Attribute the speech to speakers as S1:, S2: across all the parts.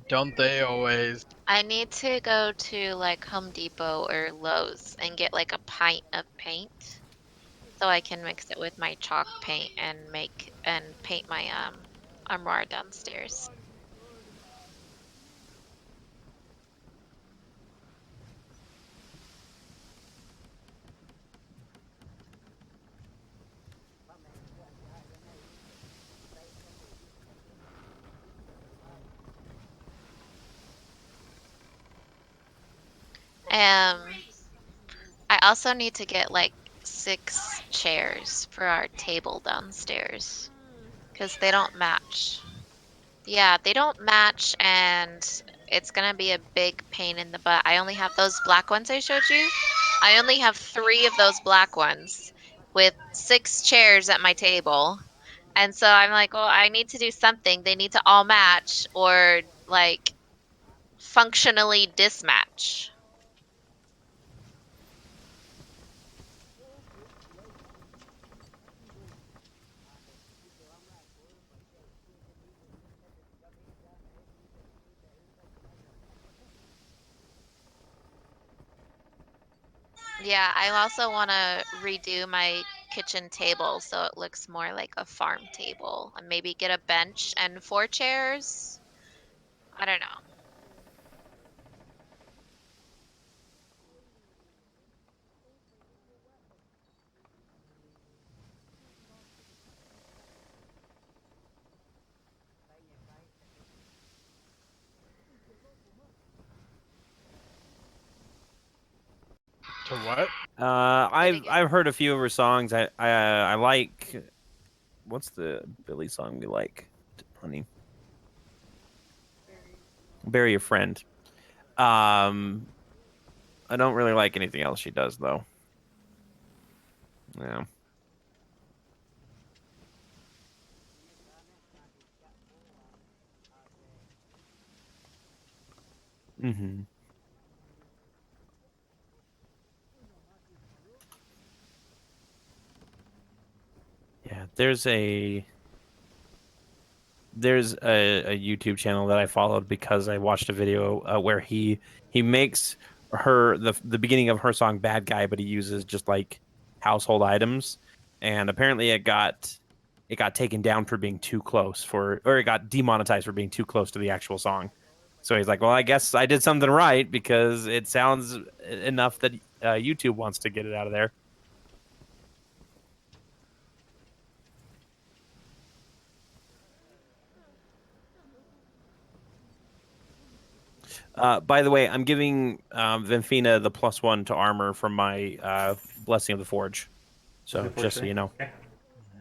S1: Don't they always?
S2: I need to go to like Home Depot or Lowe's and get like a pint of paint so I can mix it with my chalk paint and make and paint my armoire downstairs. Um, I also need to get like 6 chairs for our table downstairs because they don't match. Yeah, they don't match, and it's gonna be a big pain in the butt. I only have those black ones I showed you. I only have 3 of those black ones with 6 chairs at my table. And so I'm like, well, I need to do something. They need to all match or like functionally dismatch. Yeah, I also want to redo my kitchen table so it looks more like a farm table and maybe get a bench and 4 chairs. I don't know.
S1: To what?
S2: Say it again.
S3: I've heard a few of her songs. I like what's the Billy song we like, honey? Bury Your Friend. I don't really like anything else she does though. Yeah. Mm-hmm. Yeah, there's a YouTube channel that I followed because I watched a video where he makes her the beginning of her song "Bad Guy," but he uses just like household items, and apparently it got taken down for being too close or it got demonetized for being too close to the actual song. So he's like, "Well, I guess I did something right because it sounds enough that YouTube wants to get it out of there." By the way, I'm giving Vinfina the +1 to armor from my Blessing of the Forge. So just so you know.
S4: Okay.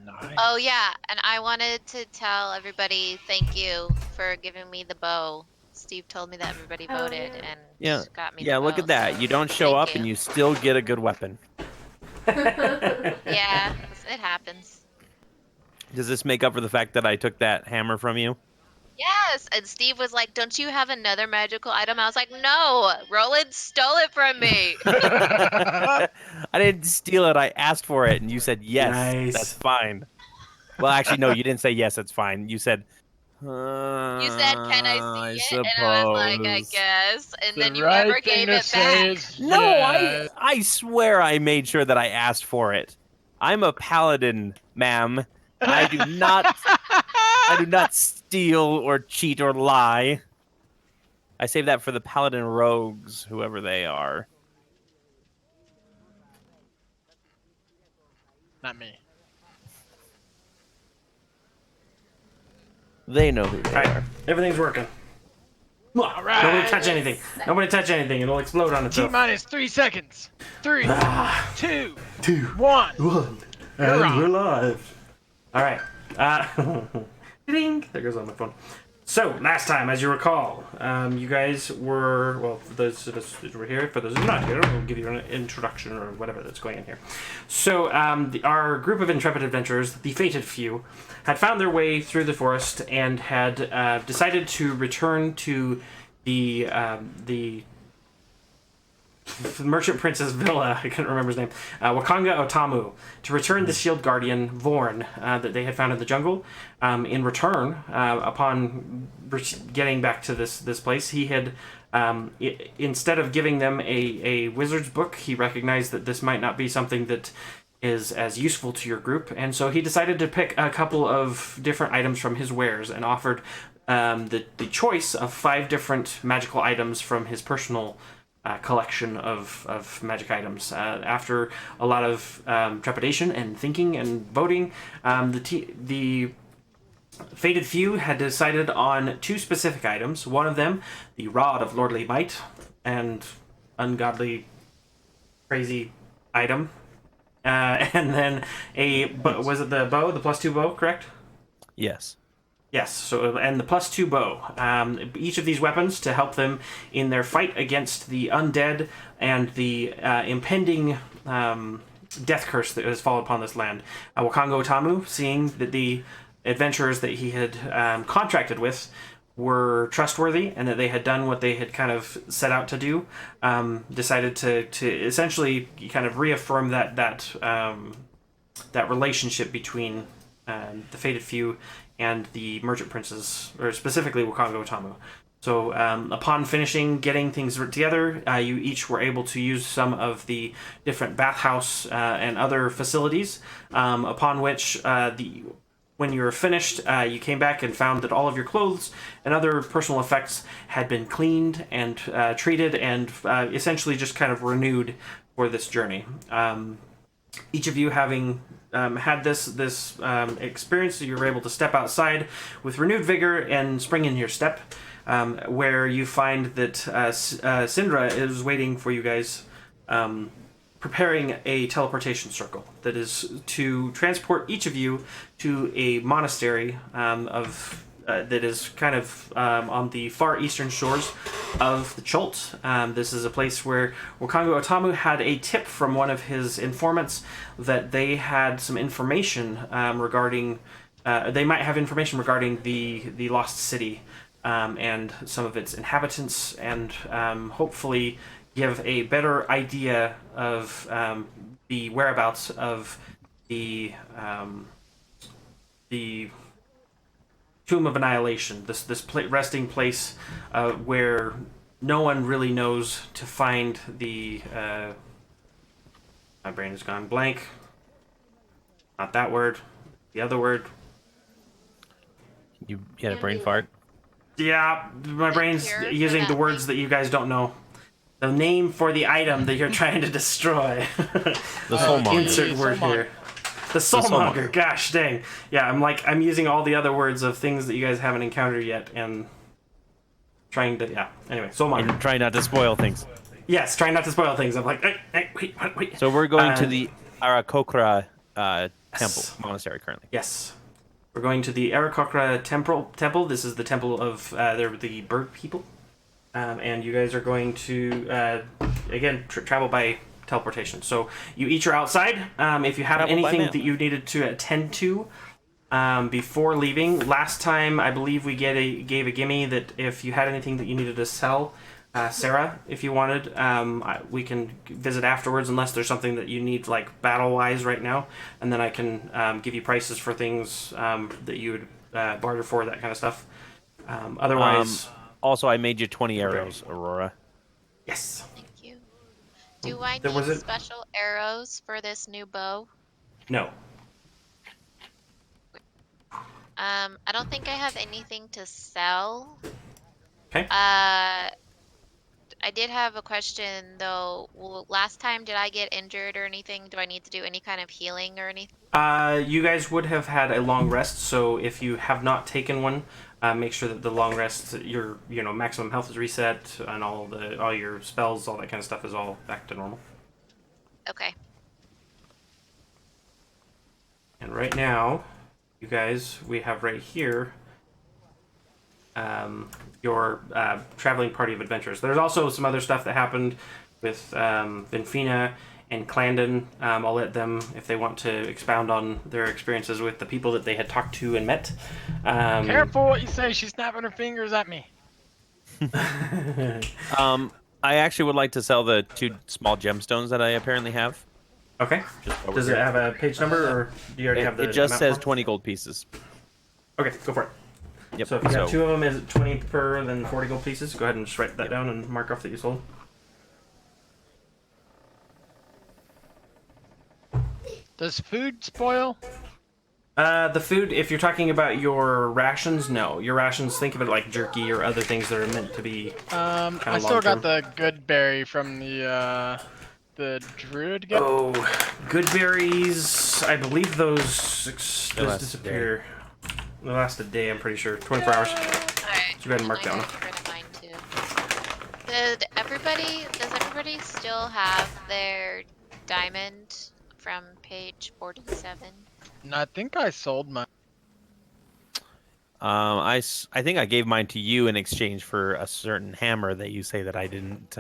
S1: Nice.
S2: Oh yeah, and I wanted to tell everybody thank you for giving me the bow. Steve told me that everybody
S5: Oh,
S2: voted
S5: yeah.
S2: and
S3: Yeah.
S2: got me the
S3: Yeah, look
S2: bow,
S3: at that.
S2: so
S3: You don't show
S2: thank
S3: up
S2: you.
S3: and you still get a good weapon.
S2: Yeah, it happens.
S3: Does this make up for the fact that I took that hammer from you?
S2: Yes, and Steve was like, "Don't you have another magical item?" I was like, "No, Roland stole it from me."
S3: I didn't steal it. I asked for it and you said yes. That's
S4: Nice.
S3: fine. Well, actually no, you didn't say yes, that's fine. You said
S2: You said, "Can I see
S3: I
S2: it?" And I was like, "I
S3: suppose.
S2: guess." And
S1: The
S2: then you
S1: right
S2: never
S1: thing
S2: gave
S1: to
S2: it
S1: say
S2: back.
S1: is
S3: No,
S1: yes.
S3: I swear I made sure that I asked for it. I'm a paladin, ma'am. I do not steal or cheat or lie. I save that for the paladin rogues, whoever they are.
S1: Not me.
S3: They know who
S4: All
S3: they
S4: right,
S3: are.
S4: everything's working.
S1: All
S4: Nobody
S1: right.
S4: touch anything. Nobody touch anything. It'll explode on
S1: T
S4: itself.
S1: minus 3 seconds. 3, 2,
S4: 2,
S1: 1.
S4: 1,
S1: You're
S4: and
S1: on.
S4: we're live. All right. Ding. There goes on my phone. So last time, as you recall, you guys were for those of us who were here. For those who are not here, we'll give you an introduction or whatever that's going on here. So our group of intrepid adventurers, the fated few, had found their way through the forest and had decided to return to the Merchant Prince's villa, I couldn't remember his name, Wakanga Otamu, to return the shield guardian, Vorn, that they had found in the jungle. In return, upon getting back to this place, he had, instead of giving them a wizard's book, he recognized that this might not be something that is as useful to your group, and so he decided to pick a couple of different items from his wares and offered the choice of 5 different magical items from his personal collection of magic items. After a lot of trepidation and thinking and voting, the Fated Few had decided on 2 specific items. One of them, the Rod of Lordly Might, and ungodly, crazy item. And then was it the bow, the +2 bow, correct?
S3: Yes.
S4: Yes, so and the +2 bow. Each of these weapons to help them in their fight against the undead and the impending death curse that has fallen upon this land. Wakango Otamu, seeing that the adventurers that he had contracted with were trustworthy and that they had done what they had kind of set out to do, decided to essentially kind of reaffirm that relationship between the Fated Few and the Merchant Princes, or specifically Wakango Otamu. So upon finishing getting things together, you each were able to use some of the different bathhouse and other facilities, upon which when you were finished, you came back and found that all of your clothes and other personal effects had been cleaned and treated and essentially just kind of renewed for this journey. Each of you having had this experience, you were able to step outside with renewed vigor and spring in your step, where you find that Syndra is waiting for you guys, preparing a teleportation circle that is to transport each of you to a monastery that is kind of on the far eastern shores of the Chult. This is a place where Wakango Otamu had a tip from one of his informants that they had some information regarding. They might have information regarding the lost city and some of its inhabitants, and hopefully give a better idea of the whereabouts of the Tomb of Annihilation, this resting place where no one really knows to find the. My brain has gone blank. Not that word. The other word.
S3: You had a brain fart?
S4: Yeah, my brain's using the words that you guys don't know. The name for the item that you're trying to destroy.
S3: The soulmonger.
S4: Insert word here. The soulmonger. Gosh dang. Yeah, I'm using all the other words of things that you guys haven't encountered yet and trying to, yeah. Anyway, soulmonger.
S3: And try not to spoil things.
S4: Yes, trying not to spoil things. I'm like, hey, wait.
S3: So we're going to the Arakokra temple, monastery currently.
S4: Yes. We're going to the Arakokra temple. This is the temple of the bird people. And you guys are going to, again, travel by teleportation. So you each are outside. If you have anything that you needed to attend to before leaving, last time I believe we gave a gimme that if you had anything that you needed to sell, Sarah, if you wanted, we can visit afterwards unless there's something that you need like battle-wise right now, and then I can give you prices for things that you would barter for, that kind of stuff. Otherwise...
S3: Also, I made you 20 arrows, Aurora.
S4: Yes.
S2: Thank you. Do I
S4: There
S2: need
S4: was
S2: special arrows for this new bow?
S4: No.
S2: I don't think I have anything to sell.
S4: Okay.
S2: I did have a question though. Well, last time, did I get injured or anything? Do I need to do any kind of healing or anything?
S4: You guys would have had a long rest, so if you have not taken one, make sure that the long rest, your maximum health is reset, and all your spells, all that kind of stuff is all back to normal.
S2: Okay.
S4: And right now, you guys, we have right here your traveling party of adventurers. There's also some other stuff that happened with Vinfina and Clandon. I'll let them, if they want to expound on their experiences with the people that they had talked to and met.
S1: Careful what you say. She's snapping her fingers at me.
S3: I actually would like to sell the 2 small gemstones that I apparently have.
S4: Okay.
S3: Just over
S4: Does it
S3: here.
S4: have a page number, or do you already have the
S3: It just
S4: amount
S3: says
S4: for 'em?
S3: 20 gold pieces.
S4: Okay, go for it.
S3: Yep.
S4: So if you got 2 of them, is it 20 per, then 40 gold pieces? Go ahead and just write that down and mark off that you sold.
S1: Does food spoil?
S4: The food, if you're talking about your rations, no. Your rations, think of it like jerky or other things that are meant to be.
S1: I still got the good berry from the druid guy.
S4: Oh, good berries. I believe those
S3: last
S4: disappear. They last a day, I'm pretty sure. 24 hours.
S2: Alright.
S4: So go ahead and mark that one.
S2: Get rid of mine too. Does everybody still have their diamond from page 47?
S1: No, I think I sold mine.
S3: I think I gave mine to you in exchange for a certain hammer that you say that I didn't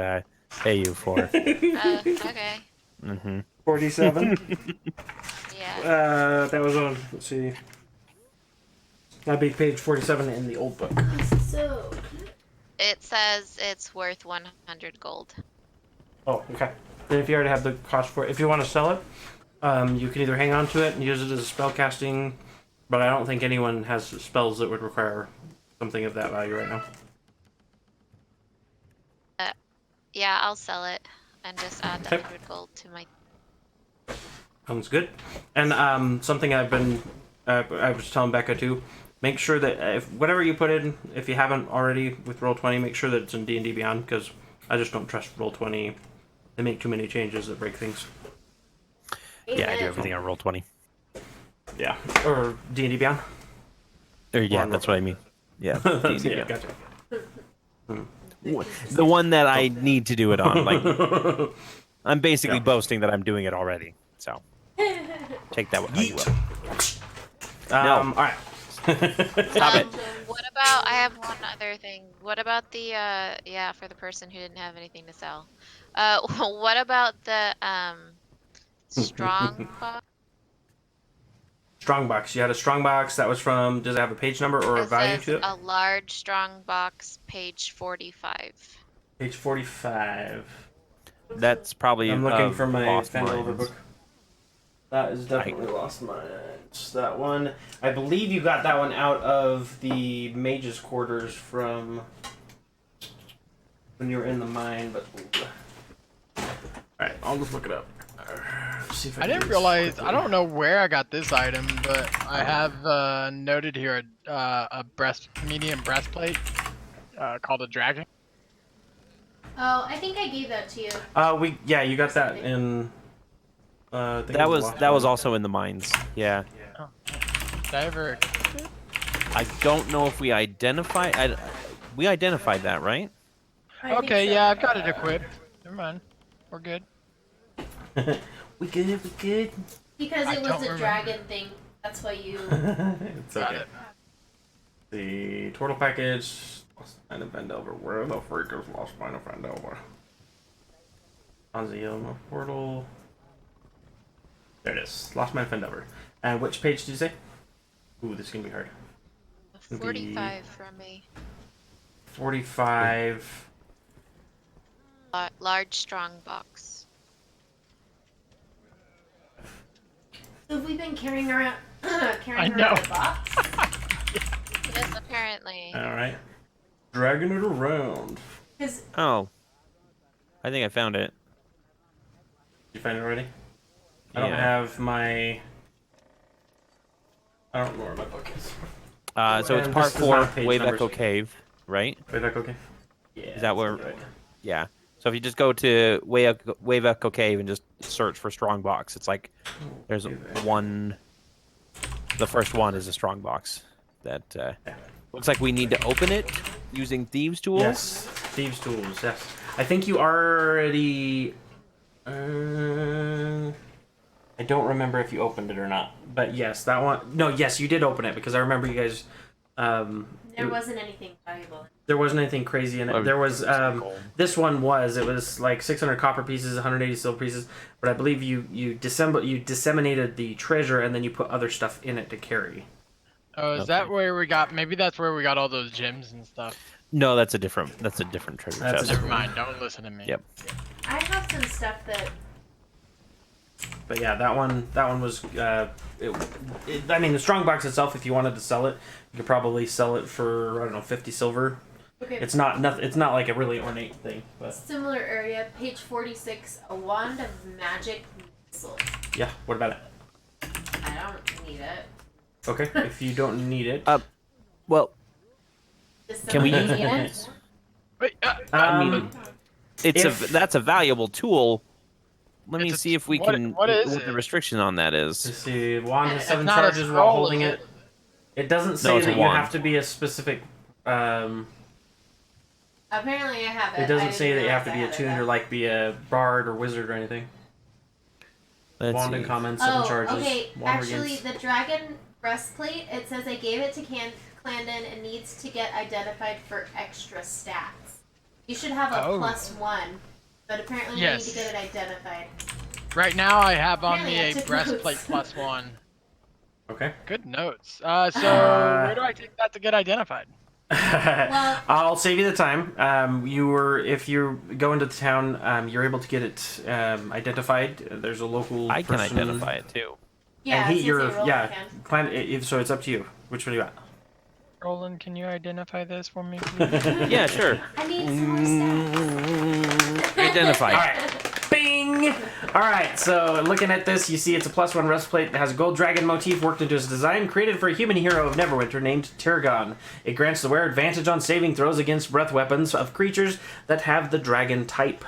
S3: pay you for.
S2: Okay.
S4: 47.
S2: Yeah.
S4: That was on. Let's see. That'd be page 47 in the old book.
S5: So,
S2: It says it's worth 100 gold.
S4: Oh, okay. Then if you already have the cost for it, if you want to sell it, you can either hang on to it and use it as a spell casting, but I don't think anyone has spells that would require something of that value right now.
S2: Yeah, I'll sell it and just add the
S4: Okay.
S2: 100 gold to my.
S4: Sounds good. And something I've been, I was telling Becca too. Make sure that if whatever you put in, if you haven't already with Roll20, make sure that it's in D&D Beyond, because I just don't trust Roll20. They make too many changes that break things.
S3: Yeah, I do everything on Roll20.
S4: Yeah, or D&D Beyond.
S3: Yeah, that's what I mean. Yeah. D&D
S4: Yeah,
S3: Beyond.
S4: gotcha.
S3: The one that I need to do it on. Like, I'm basically boasting that I'm doing it already. So take that how you will.
S4: All right.
S3: Stop it.
S2: What about? I have one other thing. What about the? Yeah, for the person who didn't have anything to sell. What about the strong box?
S4: Strong box. You had a strong box that was from. Does it have a page number or a
S2: It
S4: value
S2: says
S4: to it?
S2: a large strong box, page 45.
S4: Page 45.
S3: That's probably.
S4: I'm looking for my
S3: Lost
S4: Fandelver
S3: Mines.
S4: book. That is definitely Lost Mines. That one. I believe you got that one out of the Mage's Quarters from when you were in the mine, but. Alright, I'll just look it up. See if
S1: I
S4: can
S1: didn't
S4: do this
S1: realize.
S4: quickly.
S1: I don't know where I got this item, but I have noted here a medium breastplate called a dragon.
S5: oh, I think I gave that to you.
S4: You got that in. I think it
S3: That was
S4: Lost
S3: that was
S4: Mines.
S3: also in the mines. Yeah.
S1: Did I ever?
S3: I don't know if we identified. We identified that, right?
S5: I think
S1: Okay,
S5: so.
S1: yeah, I've got it equipped. Never mind. We're good.
S4: We good.
S5: Because
S1: I
S5: it was
S1: don't
S5: a
S1: remember.
S5: dragon thing. That's why you.
S4: It's
S1: Got
S4: okay.
S1: it.
S4: The turtle package. Lost Mine of Vandelver. Where the freak is Lost Mine of Vandelver? On the Yellow Portal. There it is. Lost Mine of Vandelver. And which page did you say? Ooh, this is gonna be hard. It'll be
S2: 45 from me.
S4: 45.
S2: Large strong box.
S5: So have we been carrying around,
S1: I
S5: carrying
S1: know.
S5: around a box?
S2: Yes, apparently.
S4: Alright. Dragging it around.
S5: Because
S3: Oh. I think I found it.
S4: You find it already? I don't
S3: Yeah.
S4: have my. I don't know where my book is.
S3: So it's
S4: And
S3: part
S4: this does not
S3: 4,
S4: have page
S3: Wave
S4: numbers.
S3: Echo Cave, right?
S4: Wait, that okay? Yeah.
S3: Is that where?
S4: sounds right.
S3: Yeah. So if you just go to Wave Echo Cave and just search for Strongbox, it's like there's
S4: Wave Echo.
S3: one. The first one is a Strongbox that looks like we need to open it using thieves' tools.
S4: Yes, thieves' tools. Yes, I think you already. I don't remember if you opened it or not, but yes, that one. No, yes, you did open it because I remember you guys.
S5: there wasn't anything valuable.
S4: There wasn't anything crazy in it. There was this one was it was like 600 copper pieces, 180 silver pieces, but I believe you disseminated the treasure and then you put other stuff in it to carry.
S1: Oh, is
S3: Okay.
S1: that where we got? Maybe that's where we got all those gems and stuff.
S3: No, that's a different treasure
S4: That's
S3: chest.
S4: a
S1: Never mind. Don't listen to me.
S3: Yep.
S5: I have some stuff that.
S4: But yeah, that one was. I mean, the strongbox itself, if you wanted to sell it, you could probably sell it for, I don't know, 50 silver.
S5: Okay.
S4: It's not like a really ornate thing, but
S5: Similar area, page 46, a wand of magic missile.
S4: yeah. What about it?
S5: I don't need it.
S4: Okay, if you don't need it,
S3: Well,
S5: Does
S3: Can we
S5: somebody
S3: use
S5: need
S3: it?
S5: it?
S1: Wait,
S3: I mean, that's a valuable tool. Let me
S1: It's a-
S3: see if we
S1: what-
S3: can.
S1: what is
S3: the
S1: it?
S3: restriction on that is.
S4: let's see. Wand has
S5: It's
S4: 7
S1: not a
S4: charges while
S1: scroll,
S4: holding
S1: is
S4: it. It doesn't say
S3: it's a
S4: that you
S3: wand.
S4: have to be a specific.
S5: Apparently, I have it.
S4: It doesn't
S5: I
S4: say
S5: didn't
S4: that you have to
S5: realize
S4: be
S5: I had
S4: attuned or
S5: it.
S4: like be a bard or wizard or anything.
S3: Let's
S4: Wand
S3: see.
S4: and common, 7
S5: Oh,
S4: charges.
S5: okay.
S4: Wand
S5: Actually,
S4: regains.
S5: the dragon breastplate, it says I gave it to Clandon and needs to get identified for extra stats. You should have a
S1: Oh.
S5: +1, but apparently
S1: Yes.
S5: you need to get it identified.
S1: right now I have on
S5: Apparently
S1: me
S5: I
S1: a
S5: took
S1: breastplate
S5: notes.
S1: +1.
S4: Okay.
S1: Good notes. So where do I take that to get identified?
S4: I'll save you the time. If you go into the town, you're able to get it identified. There's a local.
S3: I can
S4: person,
S3: identify it too.
S5: Yeah,
S4: and
S5: since you rolled, I can.
S4: So it's up to you. Which one do you got?
S1: Roland, can you identify this for me, please?
S3: Yeah, sure.
S5: I need some more stats.
S3: Identify.
S4: All right. Bing! Alright, so looking at this, you see it's a +1 breastplate that has a gold dragon motif worked into its design, created for a human hero of Neverwinter named Tyrgon. It grants the wearer advantage on saving throws against breath weapons of creatures that have the dragon type.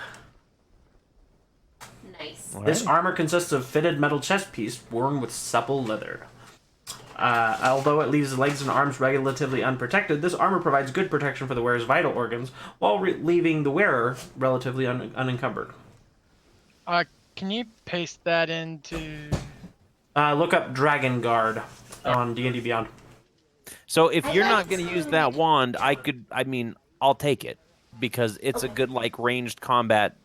S5: Nice.
S4: This armor consists of fitted metal chest piece worn with supple leather. Although it leaves the legs and arms relatively unprotected, this armor provides good protection for the wearer's vital organs while leaving the wearer relatively unencumbered.
S1: Can you paste that into?
S4: Look up Dragon Guard on D&D Beyond.
S3: So if
S5: I
S3: you're
S5: like
S3: not going to use that wand, I'll take it because it's a good like ranged combat.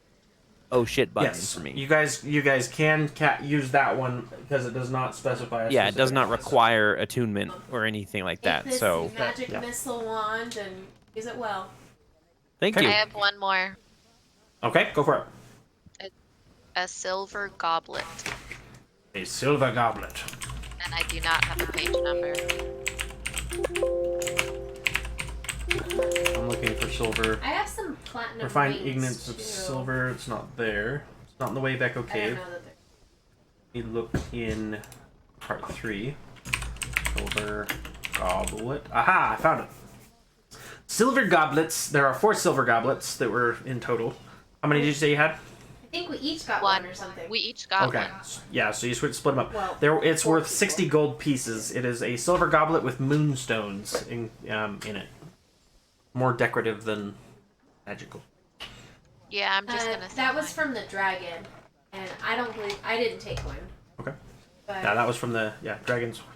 S3: Oh shit button
S4: Yes,
S3: for me.
S4: you guys can use that one because it does not specify.
S3: Yeah, it does not require attunement or anything like
S5: Take
S3: that.
S5: this
S3: So
S5: magic
S4: yeah.
S5: missile wand and use it well.
S3: thank
S4: Okay.
S3: you.
S2: I have one more.
S4: Okay, go for it.
S2: A silver goblet.
S4: A silver goblet.
S2: And I do not have a page number.
S4: I'm looking for silver.
S5: I have some platinum
S4: Refined
S5: rings,
S4: ignites of
S5: too.
S4: silver. It's not there. It's not in the way Echo
S5: I don't
S4: Cave.
S5: know that
S4: We look in part 3. Silver goblet. Aha! I found it. Silver goblets. There are 4 silver goblets that were in total. How many did you say you had?
S5: I think we each got one or something.
S2: We each got
S4: Okay.
S2: one.
S4: Yeah, so you split them up.
S5: Well,
S4: It's
S5: 4
S4: worth
S5: people.
S4: 60 gold pieces. It is a silver goblet with moonstones in it. More decorative than magical.
S2: Yeah, I'm just gonna say
S5: that was
S2: mine.
S5: from the dragon, and I don't believe I didn't take one.
S4: Okay.
S5: But
S4: Yeah, that was from the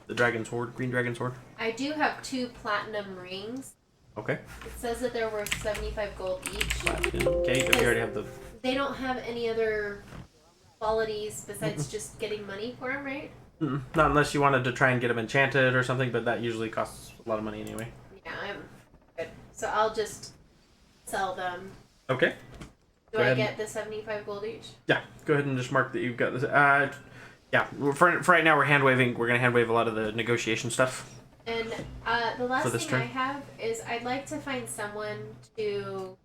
S4: dragon sword, green dragon sword.
S5: I do have 2 platinum rings.
S4: Okay.
S5: It says that they're worth 75 gold each.
S4: Okay, you already have the.
S5: They don't have any other qualities besides just getting money for them, right?
S4: Not unless you wanted to try and get them enchanted or something, but that usually costs a lot of money anyway.
S5: Yeah, I'm good. So I'll just sell them.
S4: Okay.
S5: Do
S4: Go
S5: I
S4: ahead.
S5: get the 75 gold each?
S4: Yeah, go ahead and just mark that you've got this. Yeah, for right now we're hand waving. We're gonna hand wave a lot of the negotiation stuff.
S5: And the last
S4: this
S5: thing
S4: turn?
S5: I have is I'd like to find someone to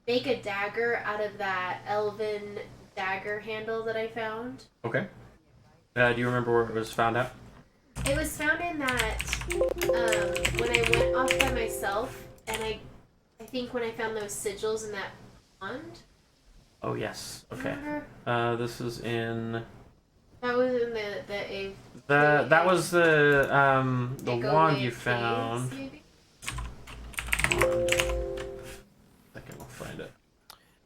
S5: make a dagger out of that elven dagger handle that I found.
S4: Okay. Do you remember where it was found at?
S5: It was found in that when I went off by myself, and I think when I found those sigils in that pond.
S4: Oh yes. Okay.
S5: Remember?
S4: This is in.
S5: That was in the
S4: That was the
S5: Echo
S4: wand
S5: Wave
S4: you
S5: Caves,
S4: found.
S5: maybe?
S4: Second, we'll find it.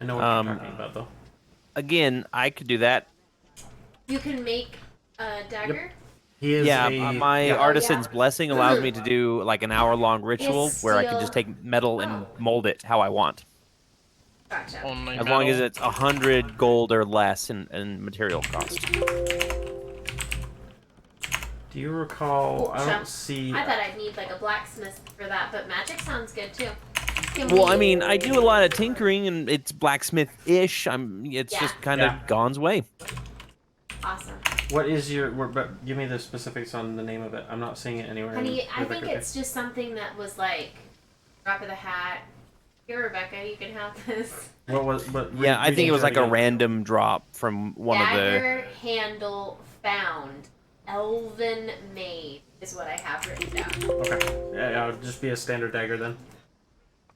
S4: I know what you're talking about though.
S3: Again, I could do that.
S5: You can make a dagger.
S4: He is
S3: Yeah,
S4: a,
S3: my
S4: yeah.
S3: artisan's blessing allows me to do like an hour-long ritual
S5: Yes,
S3: where I can
S5: steel.
S3: just take metal and mold it how I want,
S5: Gotcha.
S1: Only
S3: as long as
S1: metal?
S3: it's 100 gold or less in material cost.
S4: Do you recall?
S5: Oh,
S4: I don't see.
S5: I thought I'd need like a blacksmith for that, but magic sounds good too.
S3: Well, I mean, I do a lot of tinkering, and it's blacksmith-ish. It's
S5: Yeah.
S3: just kind
S4: Yeah.
S3: of Gon's way.
S5: Awesome.
S4: What is your? But give me the specifics on the name of it. I'm not seeing it anywhere.
S5: Honey, I
S4: Rebecca,
S5: think it's just something that was like drop of the hat. Here, Rebecca, you can have this.
S4: What was? But
S3: Yeah, I think it was like a random drop from one of the.
S5: Dagger handle found. Elven made is what I have written down.
S4: Okay. Yeah, it'll just be a standard dagger then.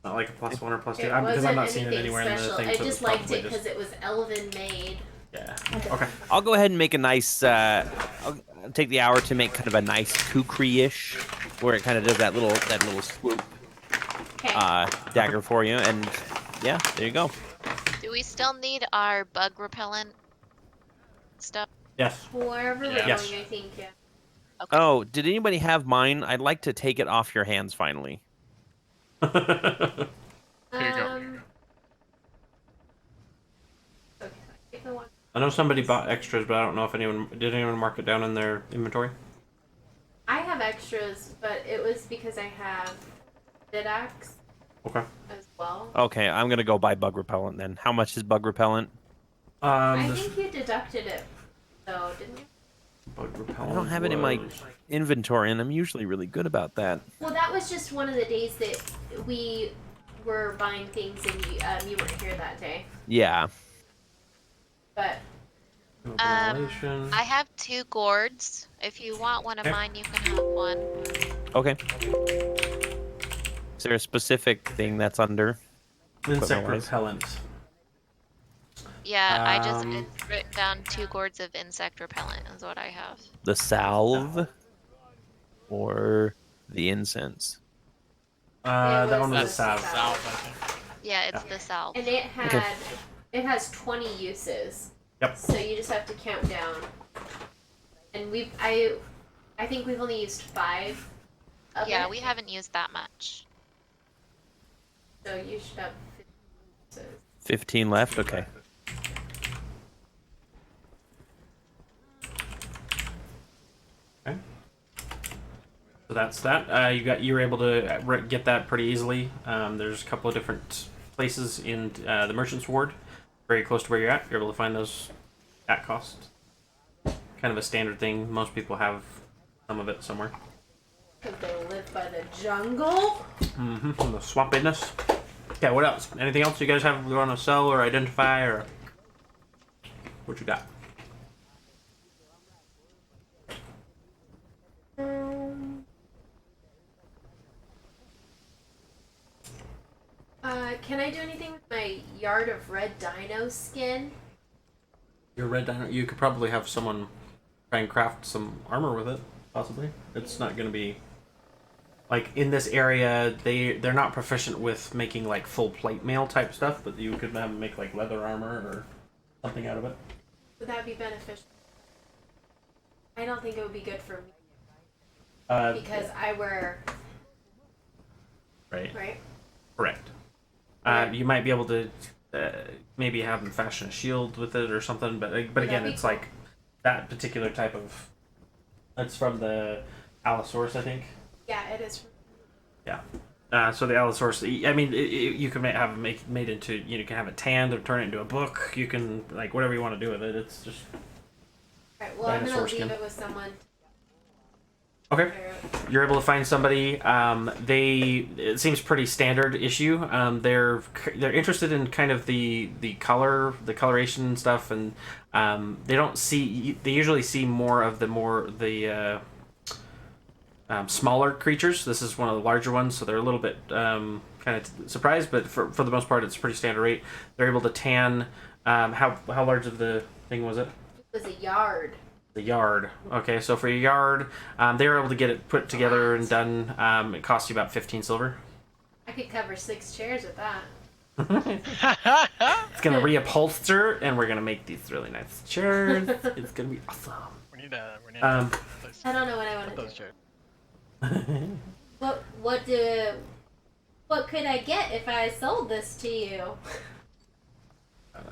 S4: Not like a +1 or +2.
S5: It
S4: Because I'm
S5: wasn't
S4: not seeing it
S5: anything
S4: anywhere in the
S5: special.
S4: thing.
S5: I
S4: so
S5: just
S4: it's
S5: liked
S4: probably
S5: it because it was elven made.
S4: Yeah. Okay.
S3: I'll go ahead and make a nice. I'll take the hour to make kind of a nice kukri-ish, where it kind of does that little swoop
S5: Okay.
S3: dagger for you, and yeah, there you go.
S2: Do we still need our bug repellent stuff?
S4: Yes.
S5: Wherever we're
S4: Yes.
S5: going, I think, yeah.
S2: Okay.
S3: Oh, did anybody have mine? I'd like to take it off your hands finally.
S1: Here you go.
S5: Okay. Take the one.
S4: I know somebody bought extras, but I don't know if anyone mark it down in their inventory.
S5: I have extras, but it was because I have Vidax
S4: Okay.
S5: as well.
S3: Okay, I'm gonna go buy bug repellent then. How much is bug repellent?
S5: I
S4: This
S5: think you deducted it, though, didn't you?
S4: bug repellent
S3: I don't have it in my
S4: was-
S3: inventory, and I'm usually really good about that.
S5: Well, that was just one of the days that we were buying things and you weren't here that day.
S3: Yeah.
S5: But
S4: Ventilation.
S2: I have 2 gourds. If you want one of
S4: Okay.
S2: mine, you can have one.
S3: Okay. Is there a specific thing that's under?
S4: Insect
S3: equipment-wise?
S4: repellent.
S2: Yeah, I just
S4: Um,
S2: written down 2 gourds of insect repellent is what I have.
S3: The salve or the incense?
S4: That one was a
S5: That's
S4: salve.
S1: Salve, I think.
S2: Yeah, it's the salve.
S5: and
S3: Okay.
S5: it has 20 uses.
S4: Yep.
S5: So you just have to count down. And I think we've only used 5 of
S2: Yeah,
S5: it.
S2: we haven't used that much.
S5: So you should have 50 uses.
S3: 15 left? Okay.
S4: Okay. So that's that. You were able to get that pretty easily. There's a couple of different places in the merchant's ward, very close to where you're at. You're able to find those at cost. Kind of a standard thing. Most people have some of it somewhere.
S5: Because they live by the jungle.
S4: Mm-hmm. From the swampiness. Okay, what else? Anything else you guys have you want to sell or identify, or what you got?
S5: Can I do anything with my yard of red dino skin?
S4: Your red dino. You could probably have someone try and craft some armor with it. Possibly. It's not going to be like in this area. They're not proficient with making like full plate mail type stuff, but you could have them make like leather armor or something out of it.
S5: Would that be beneficial? I don't think it would be good for me because I wear
S4: Right.
S5: right.
S4: Correct.
S5: Right.
S4: You might be able to maybe have them fashion a shield with it or something, but again,
S5: That'd be
S4: it's
S5: cool.
S4: like that particular type of. That's from the Allosaurus, I think.
S5: Yeah, it is.
S4: Yeah. So the Allosaurus, I mean, you can have it made into, you can have it tanned or turn it into a book. You can, like, whatever you want to do with it. It's just.
S5: Right. Well, I'm gonna
S4: Dinosaur
S5: leave
S4: skin.
S5: it with someone.
S4: Okay.
S5: to-
S4: You're able to find somebody. It seems pretty standard issue. They're interested in kind of the coloration and stuff, and they don't see. They usually see more of the smaller creatures. This is one of the larger ones, so they're a little bit kind of surprised. But for the most part, it's a pretty standard rate. They're able to tan. How large of the thing was it?
S5: It was a yard.
S4: The yard. Okay, so for your yard, they were able to get it put together and done. It cost you about 15 silver.
S5: I could cover 6 chairs with that.
S4: It's gonna reupholster, and we're gonna make these really nice chairs. It's gonna be awesome.
S1: We need a place
S5: I don't know what I want
S1: to
S5: to
S1: put those
S5: do.
S1: chairs.
S5: What could I get if I sold this to you?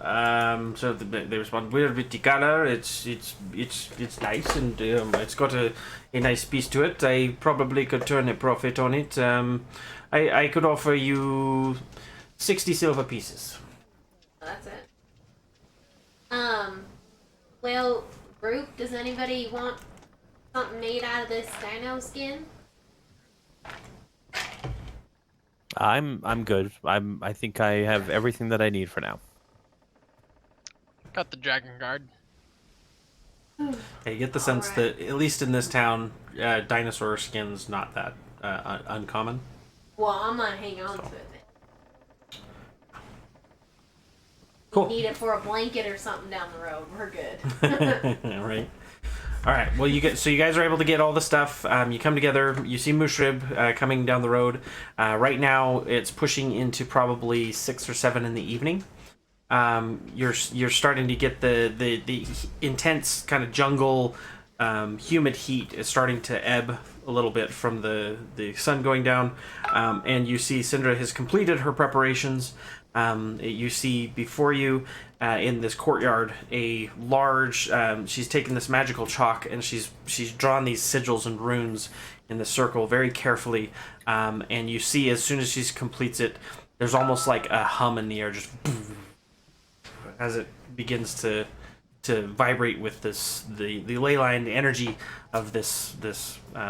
S4: So they respond, "We're Viticala. It's nice, and it's got a nice piece to it. I probably could turn a profit on it. I could offer you 60 silver pieces."
S5: That's it. Well, group, does anybody want something made out of this dino skin?
S3: I'm good. I think I have everything that I need for now.
S1: Got the dragon guard.
S4: Yeah, you get the sense
S5: Alright.
S4: that, at least in this town, dinosaur skin's not that uncommon.
S5: Well, I'm gonna hang on to it then.
S4: Cool.
S5: Need it for a blanket or something down the road. We're good.
S4: Right. All right. Well, you guys are able to get all the stuff. You come together. You see Mushrib coming down the road. Right now, it's pushing into probably 6 or 7 in the evening. You're starting to get the intense kind of jungle humid heat is starting to ebb a little bit from the sun going down, and you see Syndra has completed her preparations. You see before you in this courtyard a large. She's taken this magical chalk and she's drawn these sigils and runes in the circle very carefully, and you see as soon as she completes it, there's almost like a hum in the air, just as it begins to vibrate with the ley line, the energy of this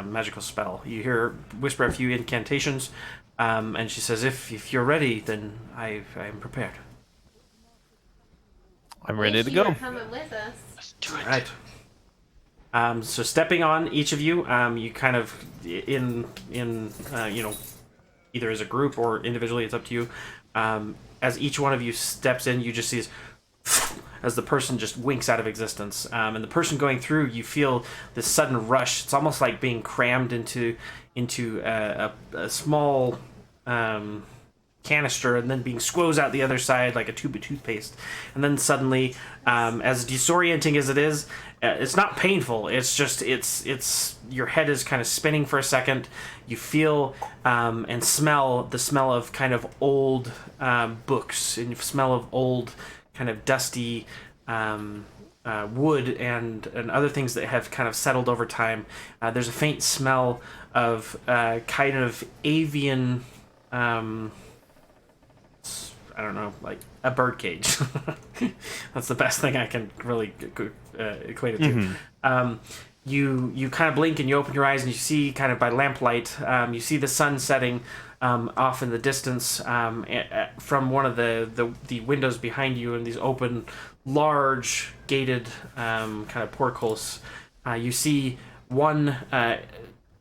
S4: magical spell. You hear her whisper a few incantations, and she says, "If you're ready, then I'm prepared."
S3: I'm ready to
S5: Wish you
S3: go.
S5: were coming with us.
S1: Let's do it.
S4: All right. So stepping on each of you, you kind of in either as a group or individually, it's up to you. As each one of you steps in, you just see as the person just winks out of existence, and the person going through, you feel this sudden rush. It's almost like being crammed into a small canister and then being squoze out the other side like a tube of toothpaste. And then suddenly, as disorienting as it is, it's not painful. It's just it's your head is kind of spinning for a second. You feel and smell the smell of kind of old books, and you smell of old kind of dusty wood and other things that have kind of settled over time. There's a faint smell of kind of avian, I don't know, like a bird cage. That's the best thing I can really equate it to. You kind of blink and you open your eyes and you see kind of by lamplight, you see the sun setting off in the distance from one of the windows behind you, and these open, large, gated kind of portcullis. You see one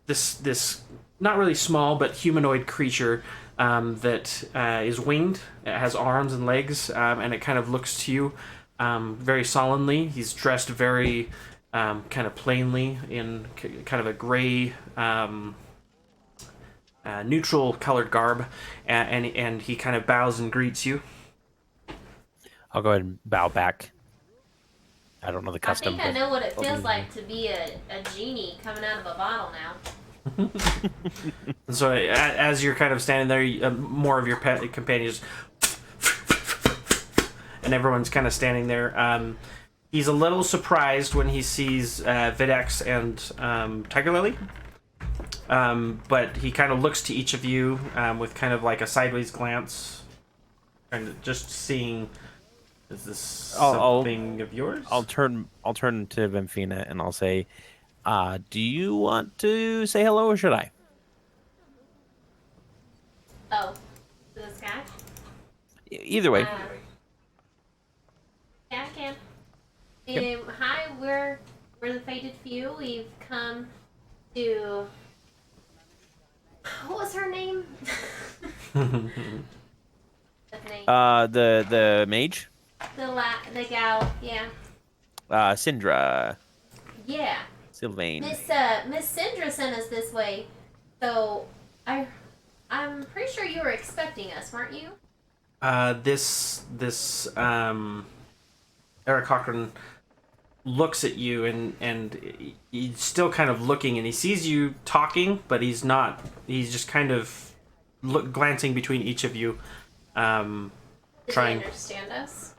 S4: this not really small but humanoid creature that is winged. It has arms and legs, and it kind of looks to you very solemnly. He's dressed very kind of plainly in kind of a gray, neutral colored garb, and he kind of bows and greets you.
S3: I'll go ahead and bow back. I don't know the
S5: I
S3: custom.
S5: think I know what it feels
S3: opening.
S5: like to be a genie coming out of a bottle now.
S4: And so as you're kind of standing there, more of your companions, and everyone's kind of standing there. He's a little surprised when he sees Videx and Tiger Lily. But he kind of looks to each of you with kind of like a sideways glance, and just seeing, is this something of yours?
S3: I'll turn to Benfina and I'll say, do you want to say hello or should I?
S5: Oh, to this guy?
S3: Either way.
S5: Yeah, I can. Hi, we're the Fated Few. We've come to. What was her name? The name.
S3: The mage?
S5: The gal, yeah.
S3: Syndra.
S5: Yeah.
S3: Sylvain.
S5: Miss Syndra sent us this way, so I'm pretty sure you were expecting us, weren't you?
S4: This Eric Cochran looks at you and he's still kind of looking, and he sees you talking, but he's just kind of glancing between each of you,
S5: Did
S4: trying.
S5: he understand us?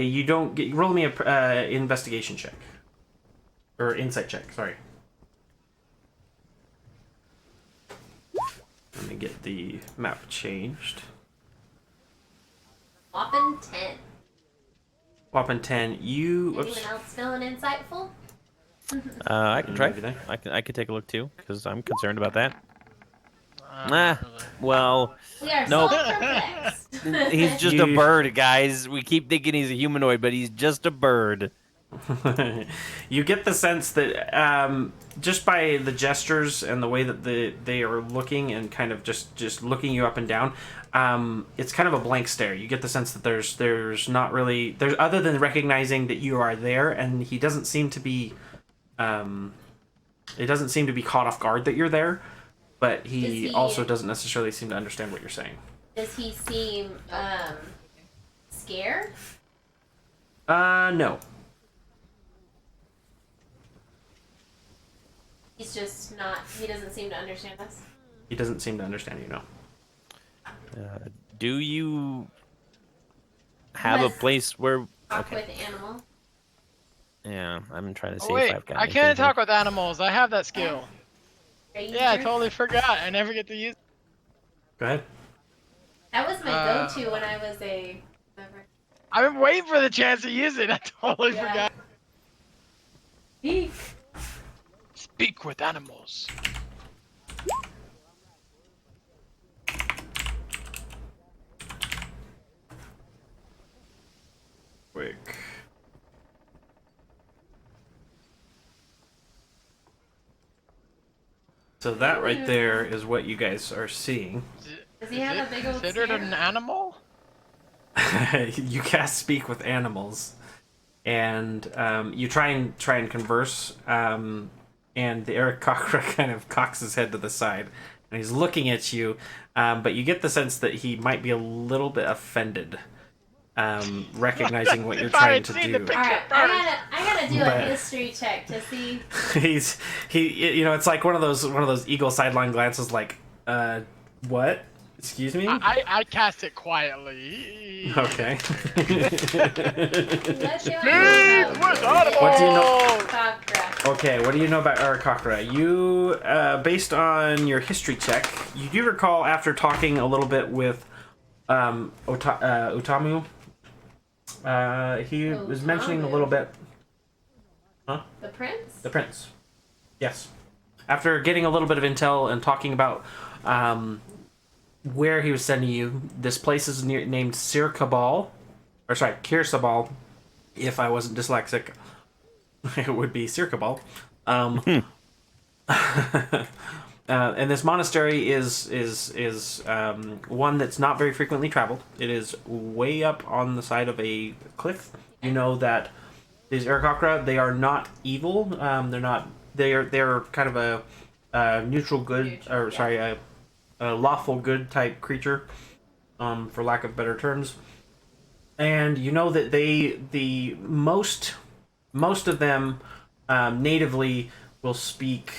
S4: You don't get. Roll me a investigation check or insight check. Sorry. Let me get the map changed.
S5: Whopping 10.
S4: Whopping 10. You. Oops.
S5: Anyone else feeling insightful?
S3: I can try.
S4: Maybe there.
S3: I can take a look too because I'm concerned about that.
S1: I'm
S3: Nah.
S1: not really.
S3: Well,
S5: We are
S3: Nope.
S5: so perplexed.
S3: he's just a bird, guys. We keep thinking he's a humanoid, but he's just a bird.
S4: You get the sense that just by the gestures and the way that they are looking and kind of just looking you up and down, it's kind of a blank stare. You get the sense that there's not really there's other than recognizing that you are there, and he doesn't seem to be it doesn't seem to be caught off guard that you're there, but he also doesn't necessarily seem to understand what you're saying.
S5: Does he seem scared?
S4: No.
S5: He's just not. He doesn't seem to understand us.
S4: He doesn't seem to understand you, no.
S3: Do you have a
S5: Let's
S3: place where?
S5: Talk
S3: Okay.
S5: with animal.
S3: Yeah, I'm trying to see
S1: Oh,
S3: if
S1: wait,
S3: I've got.
S1: I
S3: anything
S1: can't
S3: here.
S1: talk with animals. I have that skill.
S5: Ranger?
S1: Yeah, I totally forgot. I never get to use it.
S4: Go ahead.
S5: That was my go-to when I was a.
S1: I've been waiting for the chance to use it. I totally
S5: Yeah.
S1: forgot.
S5: Speak.
S1: Speak with animals.
S4: Quick. So that right there is what you guys are seeing.
S5: Does he have a big old
S1: considered
S5: spear?
S1: an animal?
S4: You cast speak with animals, and you try and converse. And the Eric Cochra kind of cocks his head to the side, and he's looking at you. But you get the sense that he might be a little bit offended, recognizing what you're
S1: If I
S4: trying
S1: had
S4: to
S1: seen
S4: do.
S1: the picture
S5: Alright,
S1: first.
S5: I gotta do
S4: But-
S5: a history check to see.
S4: He it's like one of those eagle sideline glances, like, what? Excuse me?
S1: I cast it quietly.
S4: Okay.
S5: What do
S1: Speak with animals.
S4: What do you know?
S5: Cockra.
S4: Okay, what do you know about Arakakra? You, based on your history check, you do recall after talking a little bit with Utamu, he was mentioning a little bit. Huh?
S5: The prince?
S4: The prince. Yes. After getting a little bit of intel and talking about where he was sending you, this place is named Sir Kabal. Or sorry, Kir Sabal. If I wasn't dyslexic, it would be Sir Kabal. And this monastery is one that's not very frequently traveled. It is way up on the side of a cliff. You know that these Arakakra, they are not evil. They're not. They're kind of a neutral good, or sorry, a lawful good type creature, for lack of better terms. And you know that the most of them natively will speak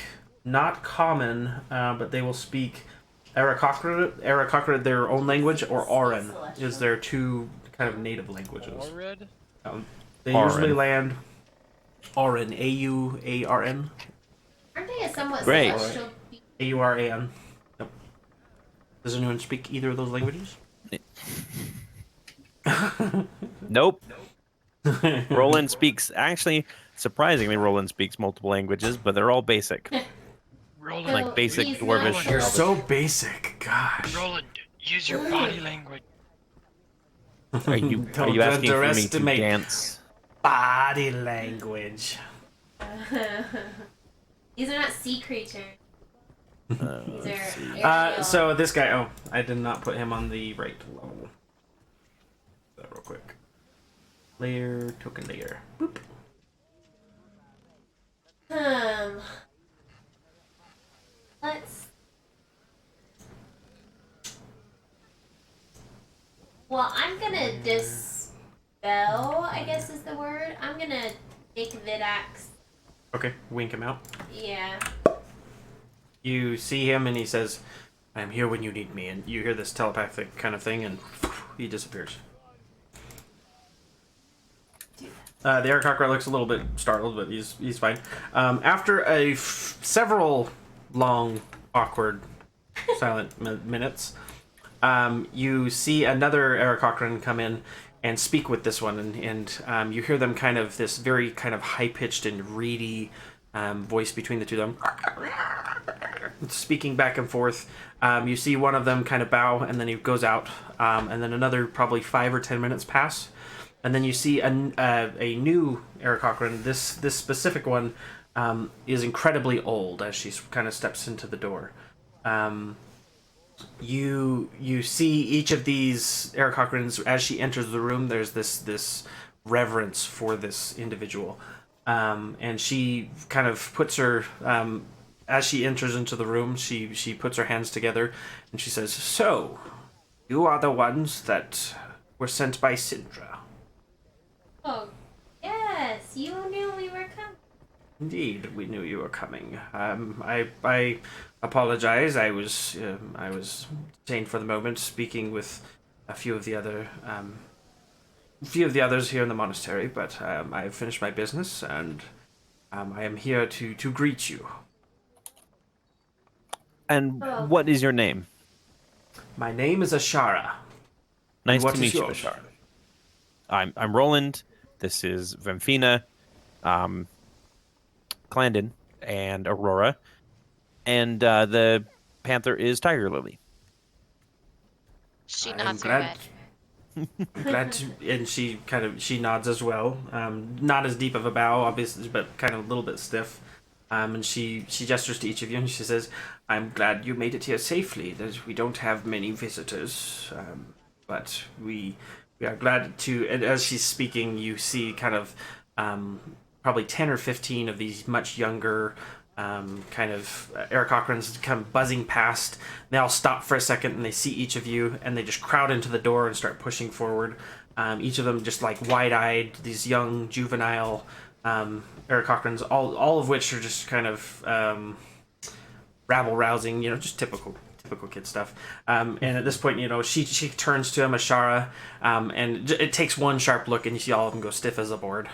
S4: not common, but they will speak Arakakra, their own language, or Auran is their two kind of native languages.
S1: Horrid?
S4: They
S3: Auran.
S4: usually land Auran, Auarn,
S5: Aren't they a somewhat
S3: Great.
S5: celestial being?
S4: Auran. Yep. Does anyone speak either of those languages?
S3: Nope. Roland speaks. Actually, surprisingly, Roland speaks multiple languages, but they're all basic.
S1: Roland,
S5: So
S3: Like basic
S5: he's
S3: dwarvish.
S5: not-
S4: You're so basic, gosh.
S1: Roland, use your body language.
S3: Are you
S4: Don't
S3: asking for me to
S4: underestimate
S3: dance?
S4: body language.
S5: These are not sea creatures. These are aerial.
S4: So this guy, oh, I did not put him on the right level. That real quick. Layer, token layer. Boop.
S5: Let's. Well, I'm gonna dispel, I guess is the word. I'm gonna make Vidax.
S4: Okay, wink him out.
S5: Yeah.
S4: You see him and he says, I am here when you need me. And you hear this telepathic kind of thing and he disappears. The Aarakocra looks a little bit startled, but he's fine. After several long, awkward, silent minutes, you see another Aarakocran come in and speak with this one, and you hear them kind of this very kind of high pitched and reedy voice between the two of them, speaking back and forth. You see one of them kind of bow, and then he goes out, and then another probably 5 or 10 minutes pass. And then you see a new Aarakocran. This specific one is incredibly old as she kind of steps into the door. You see each of these Aarakocrans as she enters the room. There's this reverence for this individual, and she kind of puts her as she enters into the room. She puts her hands together and she says, "So, you are the ones that were sent by Syndra."
S5: Oh, yes, you knew we were coming.
S4: Indeed, we knew you were coming. I apologize. I was detained for the moment, speaking with a few of the others here in the monastery. But I have finished my business, and I am here to greet you.
S3: And what is your name?
S4: My name is Ashara.
S3: Nice
S4: what
S3: to
S4: is
S3: meet you,
S4: yours?
S3: Ashara. I'm Roland. This is Vamfina, Clandon, and Aurora. And the panther is Tiger Lily.
S2: She
S4: I'm
S2: nods her
S4: glad.
S2: head.
S4: I'm glad to, and she nods as well. Not as deep of a bow, obviously, but kind of a little bit stiff. And she gestures to each of you and she says, "I'm glad you made it here safely. We don't have many visitors, but we are glad to." And as she's speaking, you see kind of probably 10 or 15 of these much younger kind of Aarakocrans come buzzing past. They all stop for a second and they see each of you and they just crowd into the door and start pushing forward. Each of them just like wide-eyed, these young juvenile Aarakocrans, all of which are just kind of rabble-rousing, just typical kid stuff. And at this point, she turns to him, Ashara, and it takes one sharp look, and you see all of them go stiff as a board.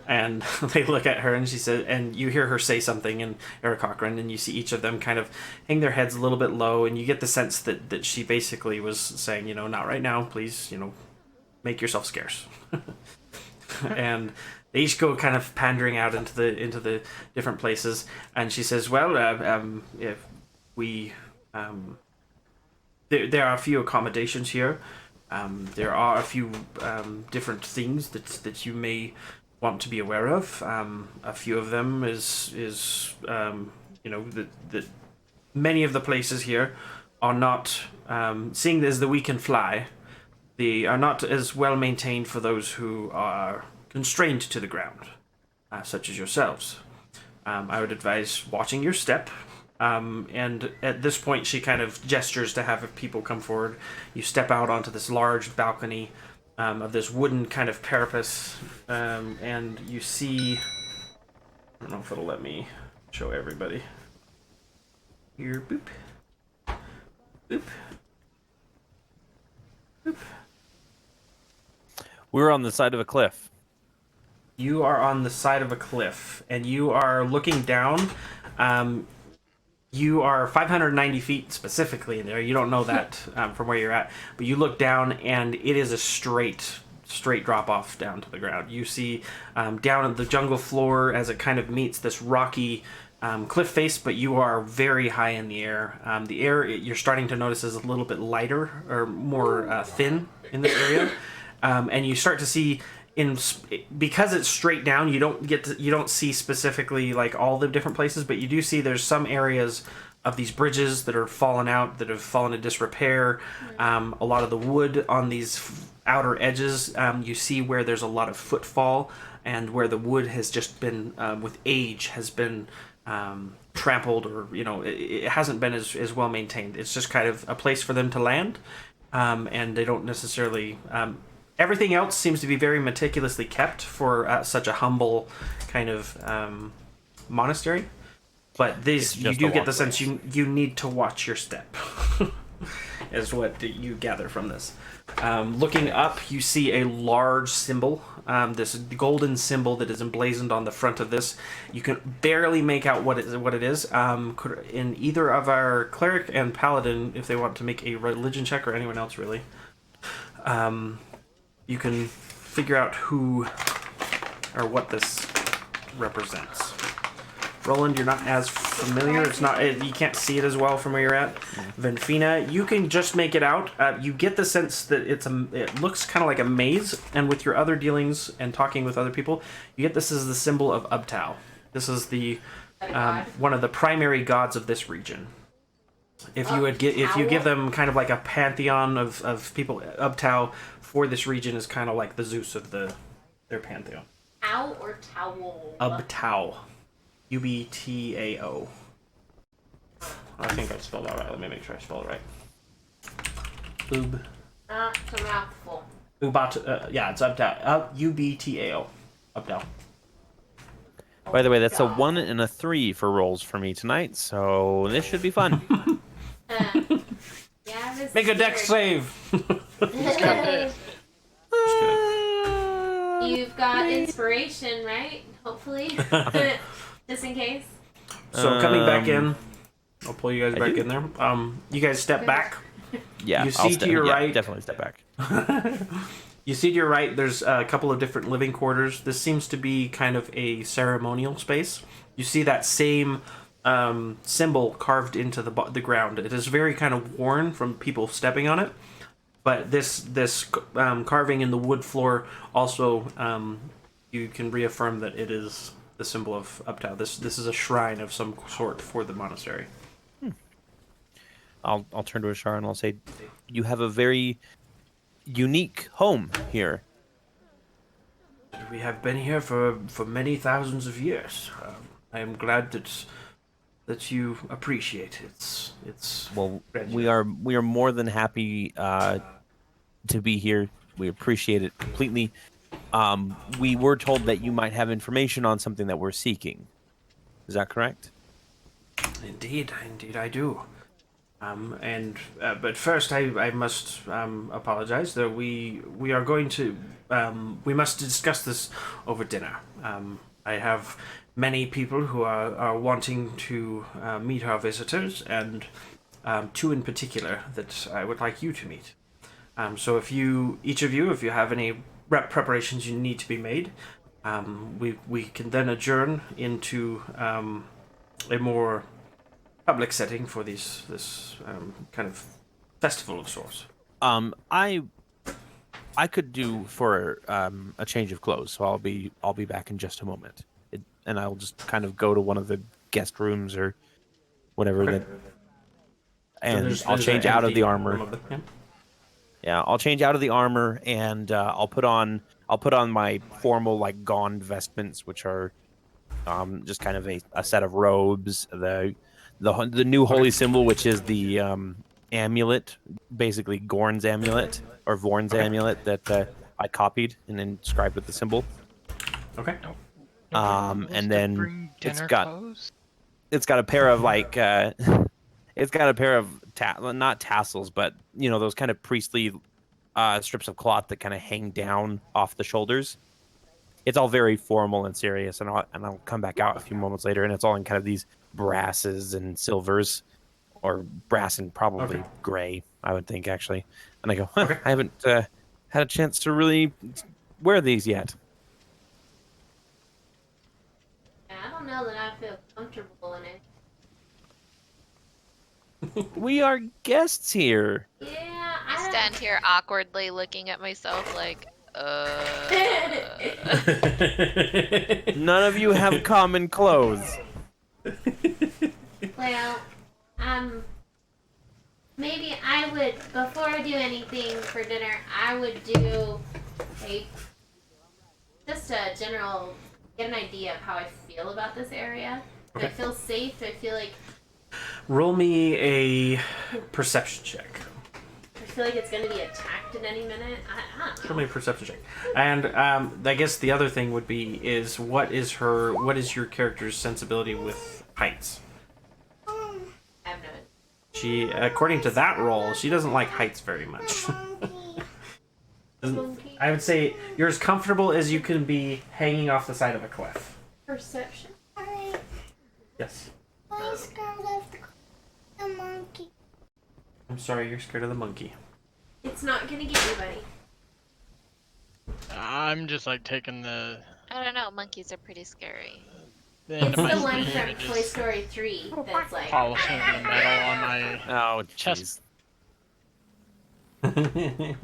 S4: And they look at her, and she says, and you hear her say something in Aarakocran, and you see each of them kind of hang their heads a little bit low, and you get the sense that she basically was saying, not right now, please, make yourself scarce. And they each go kind of pandering out into the different places, and she says, "Well, if we there are a few accommodations here. There are a few different things that you may want to be aware of. A few of them is that many of the places here are not, seeing as that we can fly, they are not as well maintained for those who are constrained to the ground, such as yourselves. I would advise watching your step." And at this point, she kind of gestures to have people come forward. You step out onto this large balcony of this wooden kind of parapet, and you see. I don't know if it'll let me show everybody. Here, boop, boop, boop.
S3: We're on the side of a cliff.
S4: You are on the side of a cliff, and you are looking down. You are 590 feet specifically in there. You don't know that from where you're at, but you look down, and it is a straight drop off down to the ground. You see down at the jungle floor as it kind of meets this rocky cliff face, but you are very high in the air. The air you're starting to notice is a little bit lighter or more thin in this area, and you start to see. Because it's straight down, you don't see specifically like all the different places, but you do see there's some areas of these bridges that are fallen out, that have fallen into disrepair. A lot of the wood on these outer edges, you see where there's a lot of footfall, and where the wood has just been with age has been trampled, or it hasn't been as well maintained. It's just kind of a place for them to land, and they don't necessarily. Everything else seems to be very meticulously kept for such a humble kind of monastery. But you do get the sense you need to watch your step. is what you gather from this. Looking up, you see a large symbol, this golden symbol that is emblazoned on the front of this. You can barely make out what it is. In either of our cleric and paladin, if they want to make a religion check, or anyone else really, you can figure out who or what this represents. Roland, you're not as familiar. It's not. You can't see it as well from where you're at. Venfina, you can just make it out. You get the sense that it looks kind of like a maze, and with your other dealings and talking with other people, you get this is the symbol of Ubtao. This is the one of the primary gods of this region. If you give them kind of like a pantheon of people, Ubtao for this region is kind of like the Zeus of their pantheon.
S5: Ow or towel?
S4: Ubtao. Ubtao. I think I spelled that right. Let me make sure I spelled it right.
S5: It's a mouthful.
S4: Yeah, it's Ubtao. Ubtao. Ubtao.
S3: By the way, that's a 1 and a 3 for rolls for me tonight, so this should be fun.
S5: Yeah,
S4: Make a dex save.
S5: You've got inspiration, right? Hopefully. Just in case.
S4: So coming back in, I'll pull you guys back in there. You guys step back.
S3: Yeah,
S4: You see to your right.
S3: Definitely step back.
S4: You see to your right, there's a couple of different living quarters. This seems to be kind of a ceremonial space. You see that same symbol carved into the ground. It is very kind of worn from people stepping on it. But this carving in the wood floor also, you can reaffirm that it is the symbol of Ubtao. This is a shrine of some sort for the monastery.
S3: I'll turn to Ashar and I'll say, you have a very unique home here.
S4: We have been here for many thousands of years. I am glad that you appreciate it. It's
S3: well, we are more than happy to be here. We appreciate it completely. We were told that you might have information on something that we're seeking. Is that correct?
S4: Indeed I do. But first I must apologize that we are going to we must discuss this over dinner. I have many people who are wanting to meet our visitors, and two in particular that I would like you to meet. So if each of you have any preparations you need to be made, we can then adjourn into a more public setting for this kind of festival of sorts.
S3: I could do for a change of clothes, so I'll be back in just a moment, and I'll just kind of go to one of the guest rooms or whatever
S4: Okay.
S3: that, and
S4: So
S3: I'll change out of the armor.
S4: Yeah.
S3: Yeah, I'll change out of the armor, and I'll put on my formal like gaunt vestments, which are just kind of a set of robes, the new holy symbol, which is the amulet, basically Gorn's amulet or Vorn's amulet that I copied and inscribed with the symbol.
S4: Okay.
S3: And then it's got a pair of like it's got a pair of not tassels, but those kind of priestly strips of cloth that kind of hang down off the shoulders. It's all very formal and serious, and I'll come back out a few moments later, and it's all in kind of these brasses and silvers, or brass and probably gray, I would think, actually. And I go, I haven't had a chance to really wear these yet.
S5: I don't know that I feel comfortable in it.
S3: We are guests here.
S5: Yeah,
S2: I stand here awkwardly looking at myself like,
S3: None of you have common clothes.
S5: Well, maybe I would, before I do anything for dinner, I would do just a general, get an idea of how I feel about this area. Do I feel safe? Do I feel like...
S4: Roll me a perception check.
S5: I feel like it's going to be attacked in any minute? I don't know.
S4: Roll me a perception check. And I guess the other thing would be is what is your character's sensibility with heights?
S5: I have no...
S4: She, according to that roll, she doesn't like heights very much.
S5: Monkey.
S4: I would say you're as comfortable as you can be hanging off the side of a cliff.
S5: Perception.
S4: Yes.
S6: I'm scared of the monkey.
S4: I'm sorry, you're scared of the monkey.
S5: It's not gonna get you, buddy.
S1: I'm just like taking the
S2: I don't know. Monkeys are pretty scary.
S1: into
S5: It's
S1: my
S5: the one
S1: screen
S5: from
S1: and
S5: Toy
S1: just
S5: Story 3 that's like.
S1: polishing the metal on my.
S3: Oh,
S1: Chest.
S3: jeez.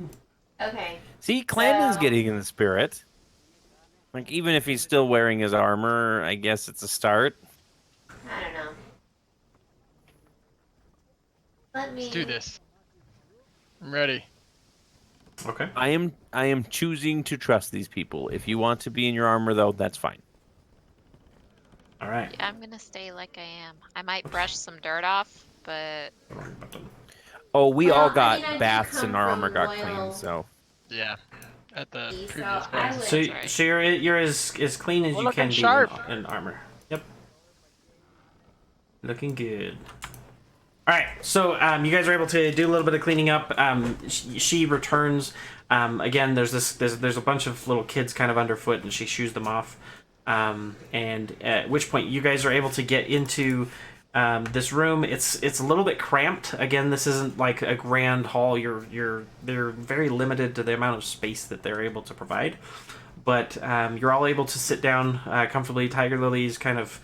S5: Okay.
S3: See, Clandon's
S5: So-
S3: getting in the spirit. Like, even if he's still wearing his armor, I guess it's a start.
S5: I don't know. Let me.
S1: Let's do this. I'm ready.
S4: Okay.
S3: I am choosing to trust these people. If you want to be in your armor, though, that's fine.
S4: All right.
S2: Yeah, I'm gonna stay like I am. I might brush some dirt off, but
S4: Wrong button.
S3: Oh, we
S5: Well,
S3: all
S5: I
S3: got
S5: mean, I did
S3: baths
S5: come
S3: and our armor
S5: from
S3: got
S5: royal-
S3: cleaned, so.
S1: Yeah. At the
S5: So
S1: previous
S5: I
S1: one.
S5: would-
S4: So,
S2: That's right.
S4: so you're as clean as
S1: We're
S4: you
S1: looking
S4: can be
S1: sharp.
S4: in armor. Yep. Looking good. All right, so you guys are able to do a little bit of cleaning up. She returns. Again, there's a bunch of little kids kind of underfoot, and she shoos them off. And at which point you guys are able to get into this room. It's a little bit cramped. Again, this isn't like a grand hall. They're very limited to the amount of space that they're able to provide. But you're all able to sit down comfortably. Tiger Lily's kind of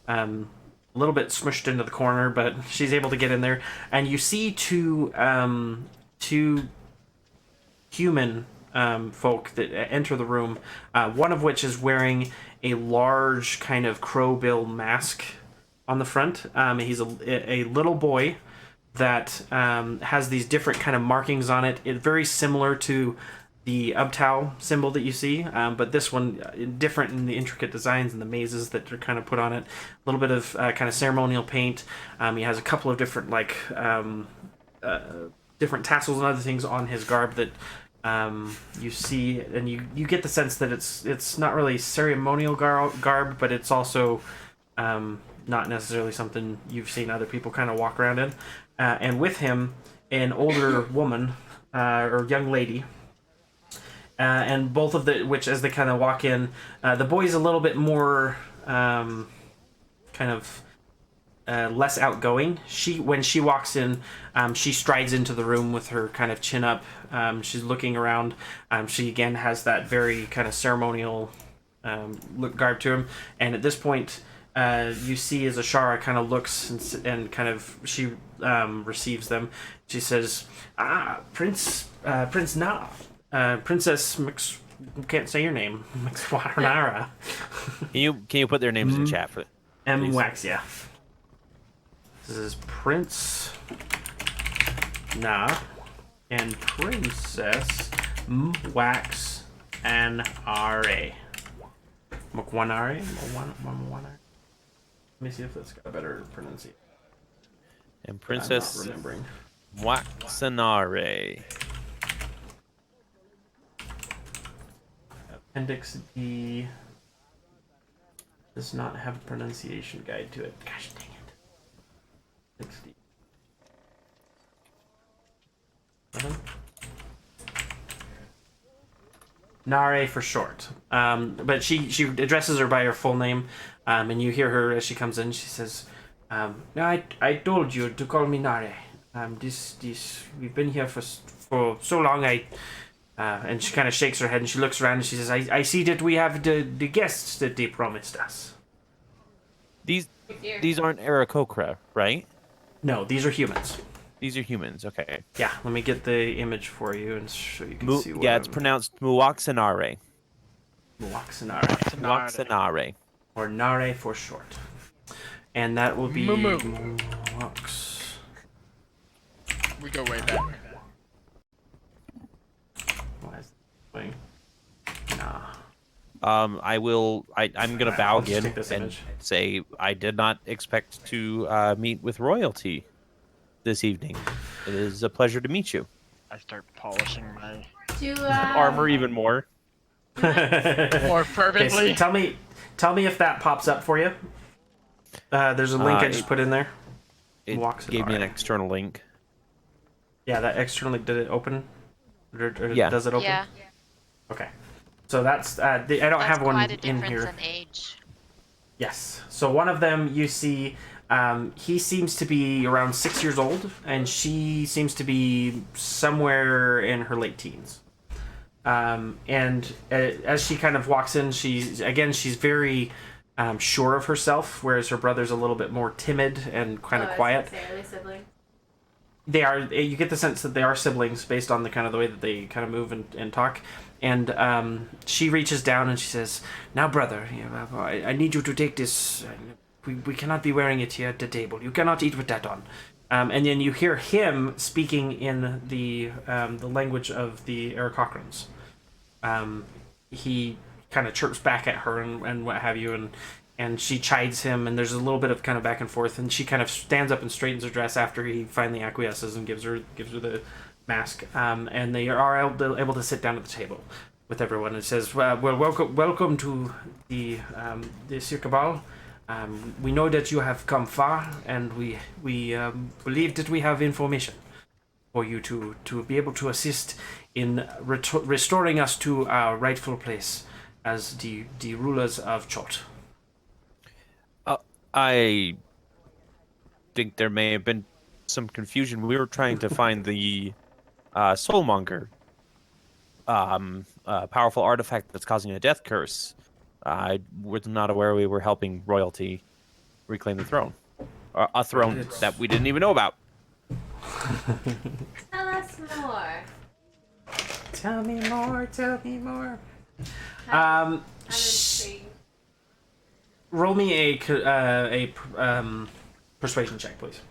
S4: a little bit smushed into the corner, but she's able to get in there. And you see two human folk that enter the room. One of which is wearing a large kind of crow-bill mask on the front. He's a little boy that has these different kind of markings on it. It's very similar to the Ubtao symbol that you see, but this one different in the intricate designs and the mazes that are kind of put on it. A little bit of kind of ceremonial paint. He has a couple of different different tassels and other things on his garb that you see, and you get the sense that it's not really ceremonial garb, but it's also not necessarily something you've seen other people kind of walk around in. And with him, an older woman or young lady. And both of which as they kind of walk in, the boy's a little bit more kind of less outgoing. When she walks in, she strides into the room with her kind of chin up. She's looking around. She again has that very kind of ceremonial garb to him. And at this point, you see as Ashara kind of looks and kind of she receives them. She says, Prince Na. Princess Mix, can't say your name. Mixwaranara.
S3: Can you put their names in chat for
S4: M Wax, yeah. This is Prince Na and Princess Wax and R.A. Mukwanare? Let me see if that's got a better pronunciation.
S3: and
S4: I'm not
S3: Princess
S4: remembering.
S3: Waxanare.
S4: Appendix D does not have a pronunciation guide to it. Gosh dang it. Appendix D. Nare for short. But she addresses her by her full name, and you hear her as she comes in. She says, "No, I told you to call me Nare. This we've been here for so long. And she kind of shakes her head and she looks around and she says, I see that we have the guests that they promised us.
S3: These aren't Aarakocra, right?
S4: No, these are humans.
S3: These are humans. Okay.
S4: Yeah, let me get the image for you and so you can see what
S3: Yeah, it's pronounced Muwaxanare.
S4: Muwaxanare.
S3: Muwaxanare.
S4: Or Nare for short. And that will be
S1: Mumu.
S4: Muwax.
S1: We go way back.
S4: Why is that thing? Nah.
S3: I'm gonna bow
S4: I'll just
S3: again
S4: take this
S3: and
S4: image.
S3: say I did not expect to meet with royalty this evening. It is a pleasure to meet you.
S1: I start polishing my
S3: Armor even more.
S1: more
S4: Okay,
S1: fervently.
S4: so tell me if that pops up for you. There's a link I just put in there.
S3: It
S4: walks
S3: gave me an
S4: by.
S3: external link.
S4: Yeah, that externally, did it open? Or
S3: Yeah.
S4: does it open?
S2: Yeah,
S4: Okay. So that's, I don't
S2: that's
S4: have one
S2: quite a
S4: in
S2: difference
S4: here.
S2: in age.
S4: Yes. So one of them you see, he seems to be around 6 years old, and she seems to be somewhere in her late teens. And as she kind of walks in, she's very sure of herself, whereas her brother's a little bit more timid and kind of quiet.
S5: Are they siblings?
S4: They are. You get the sense that they are siblings based on the kind of the way that they kind of move and talk. And she reaches down and she says, "Now, brother, I need you to take this. We cannot be wearing it here at the table. You cannot eat with that on." And then you hear him speaking in the language of the Aarakocrans. He kind of chirps back at her and what have you, and she chides him, and there's a little bit of kind of back and forth, and she kind of stands up and straightens her dress after he finally acquiesces and gives her the mask, and they are able to sit down at the table with everyone. And says, "Well, welcome to the Cirque Ball. We know that you have come far, and we believe that we have information for you to be able to assist in restoring us to our rightful place as the rulers of Chot."
S3: I think there may have been some confusion. We were trying to find the soulmonger, powerful artifact that's causing a death curse. I was not aware we were helping royalty reclaim the throne, a throne that we didn't even know about.
S5: Tell us more.
S4: Tell me more. Tell me more.
S5: I'm intrigued.
S4: Roll me a persuasion check, please.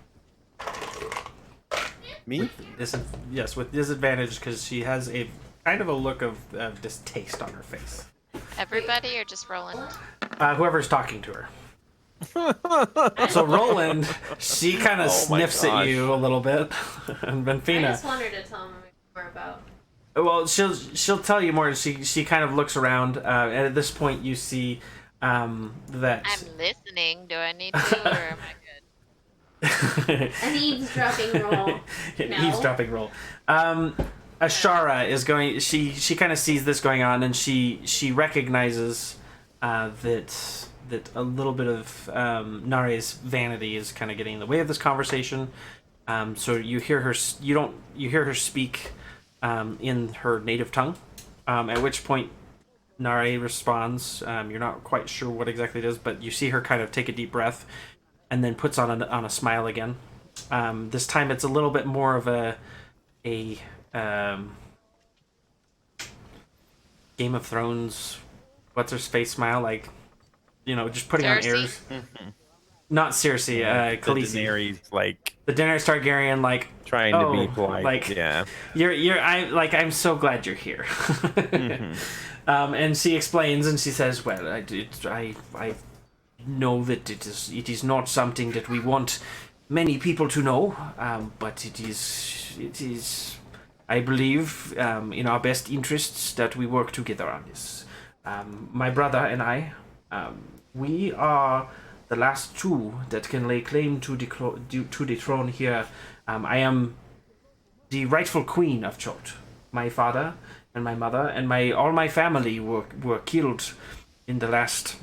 S3: Me?
S4: Yes, with disadvantage because she has a kind of a look of distaste on her face.
S2: Everybody or just Roland?
S4: Whoever's talking to her. So Roland, she kind of sniffs at you a little bit, and
S5: I
S4: Benfina.
S5: just want her to tell me more about.
S4: Well, she'll tell you more. She kind of looks around, and at this point you see that.
S2: I'm listening. Do I need to, or am I good?
S5: An eavesdropping roll.
S4: An
S5: No.
S4: eavesdropping roll. Ashara is going. She kind of sees this going on, and she recognizes that a little bit of Nare's vanity is kind of getting in the way of this conversation. So you hear her. You hear her speak in her native tongue. At which point Nare responds. You're not quite sure what exactly it is, but you see her kind of take a deep breath, and then puts on a smile again. This time it's a little bit more of a Game of Thrones, what's her face smile, like, just putting on
S2: Cersei?
S4: airs. Not Cersei,
S3: The
S4: Khaleesi.
S3: Daenerys, like,
S4: The Daenerys Targaryen, like,
S3: trying to be polite.
S4: like,
S3: yeah.
S4: I'm so glad you're here. And she explains, and she says, "Well, I know that it is not something that we want many people to know, but it is, I believe, in our best interests that we work together on this. My brother and I, we are the last two that can lay claim to the throne here. I am the rightful queen of Chot. My father and my mother and all my family were killed in the last,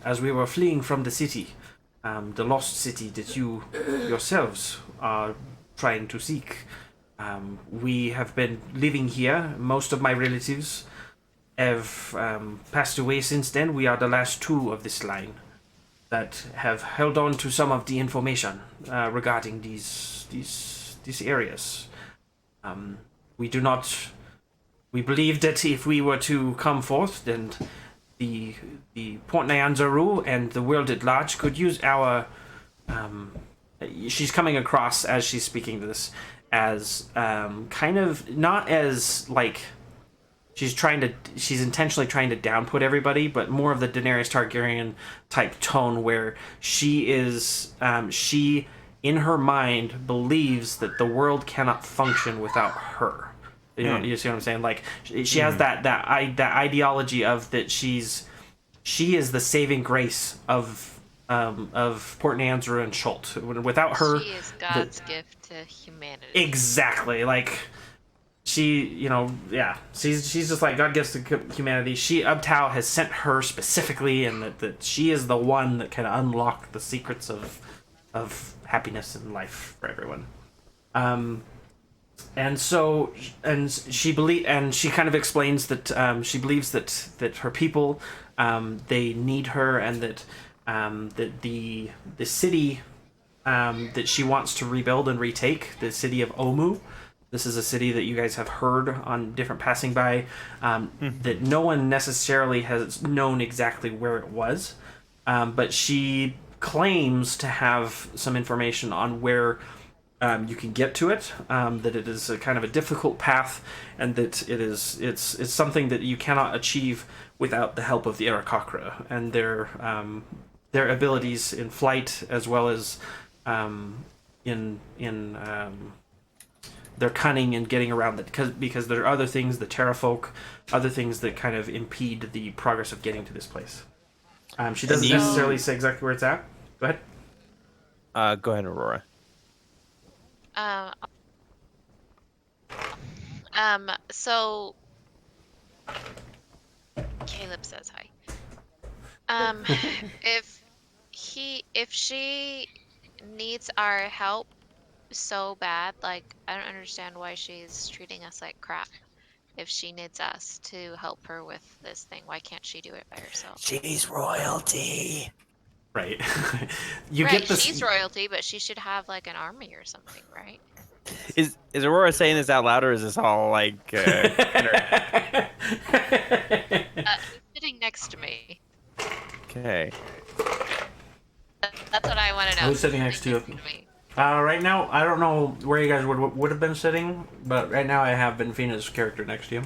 S4: as we were fleeing from the city, the lost city that you yourselves are trying to seek. We have been living here. Most of my relatives have passed away since then. We are the last two of this line that have held on to some of the information regarding these areas. We believe that if we were to come forth, then the Port Nyanzaru and the world at large could use our. She's coming across as she's speaking this as kind of not as like she's intentionally trying to downput everybody, but more of the Daenerys Targaryen type tone where she is she in her mind believes that the world cannot function without her. You see what I'm saying? Like she has that ideology of that she is the saving grace of of Port Nanzra and Schult. Without her,
S2: She is God's gift to humanity.
S4: exactly, like she, she's just like God gives to humanity. Ubtao has sent her specifically, and that she is the one that can unlock the secrets of happiness in life for everyone. And so, and she kind of explains that she believes that her people, they need her, and that the city that she wants to rebuild and retake, the city of Omu. This is a city that you guys have heard on different passing by, that no one necessarily has known exactly where it was, but she claims to have some information on where you can get to it. That it is a kind of a difficult path, and that it's something that you cannot achieve without the help of the Arakocra and their abilities in flight, as well as in their cunning in getting around it, because there are other things, the terrafolk, other things that kind of impede the progress of getting to this place. She doesn't necessarily say exactly where it's at. Go ahead.
S3: Go ahead, Aurora.
S2: So Caleb says hi. If she needs our help so bad, like, I don't understand why she's treating us like crap. If she needs us to help her with this thing, why can't she do it by herself?
S3: She's royalty.
S4: Right.
S2: Right, she's royalty, but she should have like an army or something, right?
S3: Is Aurora saying this out loud, or is this all like?
S2: He's sitting next to me.
S3: Okay.
S2: That's what I want to know.
S4: Who's sitting next to you?
S2: Me.
S4: Right now, I don't know where you guys would have been sitting, but right now I have Benfina's character next to you.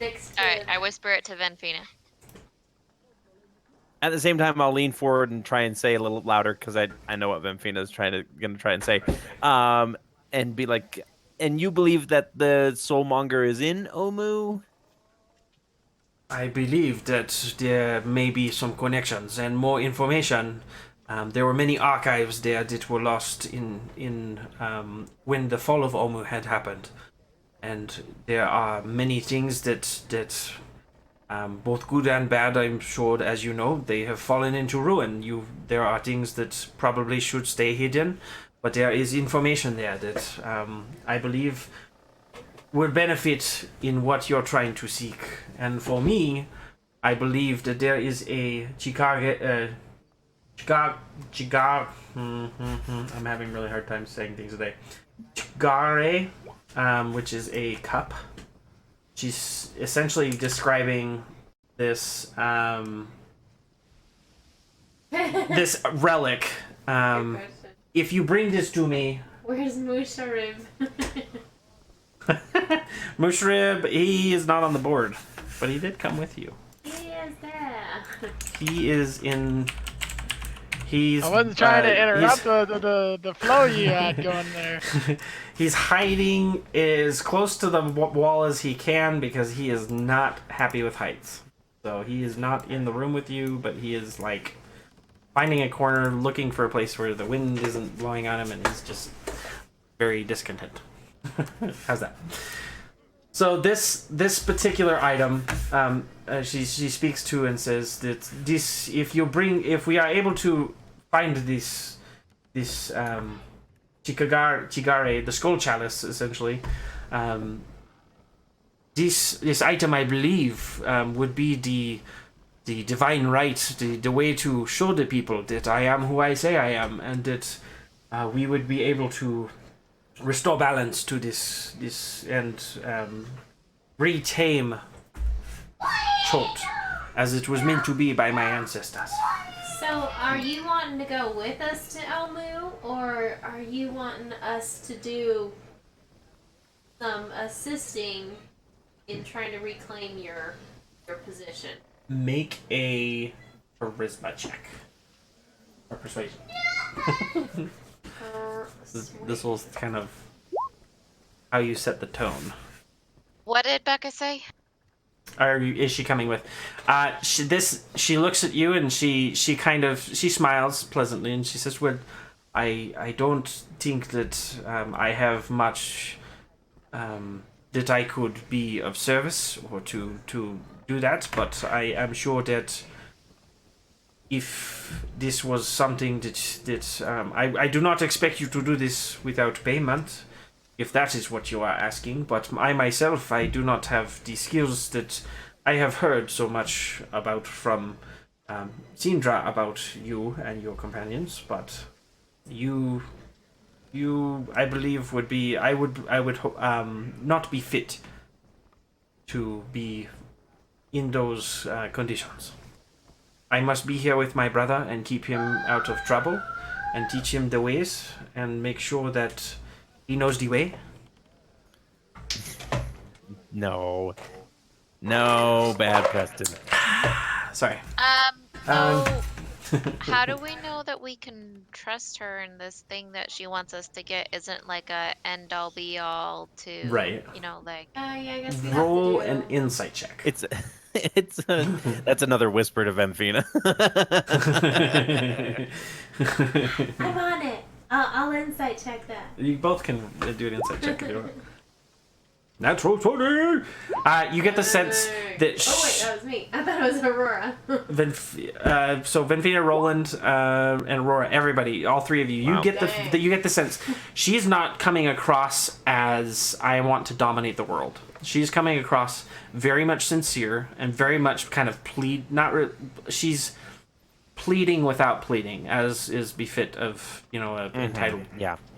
S2: All right, I whisper it to Benfina.
S3: At the same time, I'll lean forward and try and say a little louder, because I know what Benfina's gonna try and say, and be like, and you believe that the soulmonger is in Omu?
S4: I believe that there may be some connections and more information. There were many archives there that were lost in when the fall of Omu had happened, and there are many things that both good and bad. I'm sure, as you know, they have fallen into ruin. There are things that probably should stay hidden, but there is information there that I believe will benefit in what you're trying to seek. And for me, I believe that there is a I'm having really hard time saying things today. Chigare, which is a cup. She's essentially describing this this relic. If you bring this to me,
S5: Where's Musharib?
S4: Mushrib, he is not on the board, but he did come with you.
S5: He is there.
S4: He is in.
S1: I wasn't trying to interrupt the flow you had going there.
S4: He's hiding as close to the wall as he can, because he is not happy with heights. So he is not in the room with you, but he is like finding a corner, looking for a place where the wind isn't blowing on him, and he's just very discontent. How's that? So this particular item, she speaks to and says that this, if we are able to find this Chigare, the skull chalice, essentially, this item, I believe, would be the divine right, the way to show the people that I am who I say I am, and that we would be able to restore balance to this and retame Chult as it was meant to be by my ancestors.
S5: So, are you wanting to go with us to Elmu, or are you wanting us to do some assisting in trying to reclaim your position?
S4: Make a charisma check. Or persuasion. This will kind of how you set the tone.
S2: What did Becca say?
S4: is she coming with? She looks at you and she smiles pleasantly and she says, "Well, I don't think that I have much that I could be of service or to do that, but I am sure that if this was something that I do not expect you to do this without payment, if that is what you are asking. But I myself, I do not have the skills that I have heard so much about from Sindra about you and your companions. But you, I believe would be I would not be fit to be in those conditions. I must be here with my brother and keep him out of trouble and teach him the ways and make sure that he knows the way.
S3: No, bad Preston.
S4: Sorry.
S2: So how do we know that we can trust her and this thing that she wants us to get isn't like a end all be all to
S4: Right.
S2: like
S5: Yeah, I guess we
S4: Roll
S5: have to
S4: an insight check.
S3: That's another whisper to Venfina.
S5: I'm on it. I'll insight check that.
S4: You both can do an insight check if you want. Natural 20! You get the sense that...
S5: Oh wait, that was me. I thought it was Aurora.
S4: So Venfina, Roland, and Aurora, everybody, all three of you,
S3: Wow.
S4: you get the sense she's not coming across as I want to dominate the world. She's coming across very much sincere and very much kind of she's pleading without pleading, as is befit of an entitled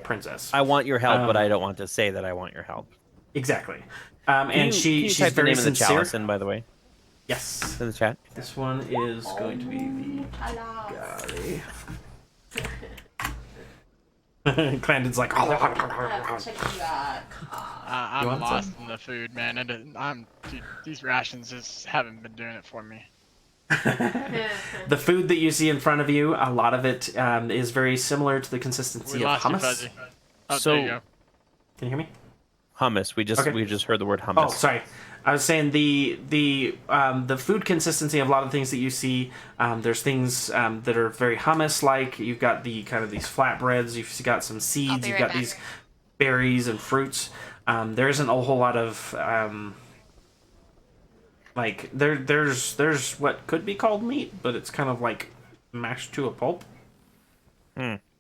S4: princess.
S3: I want your help, but I don't want to say that I want your help.
S4: Exactly.
S3: Can
S4: And
S3: you
S4: she's
S3: type the
S4: very
S3: name of the
S4: sincere.
S3: chalice in, by the way,
S4: Yes.
S3: in the chat.
S4: This one is going to be the Galley. Clandon's like,
S5: Check the
S1: I'm
S4: want
S1: lost in the food, man. Dude, these rations just haven't been doing it for me.
S4: the food that you see in front of you, a lot of it is very similar to the consistency
S1: We
S4: of
S1: lost you,
S4: hummus.
S1: Fuzzy. Oh,
S3: So-
S1: there you go.
S4: Can you hear me?
S3: Hummus. We just heard the word hummus.
S4: Oh, sorry. I was saying the food consistency of a lot of things that you see. There's things that are very hummus-like. You've got the kind of these flatbreads. You've got some seeds. You've got these berries and fruits. There isn't a whole lot of there's what could be called meat, but it's kind of like mashed to a pulp.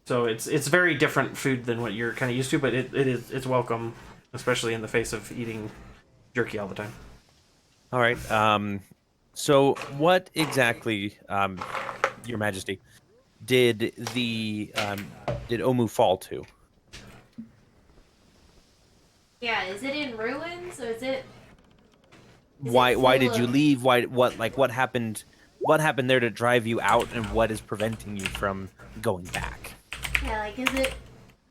S4: So it's very different food than what you're kind of used to, but it's welcome, especially in the face of eating jerky all the time.
S3: All right. So what exactly, Your Majesty, did Omu fall to?
S5: Yeah, is it in ruins or is it?
S3: Why did you leave? What happened? What happened there to drive you out, and what is preventing you from going back?
S5: Yeah, like is it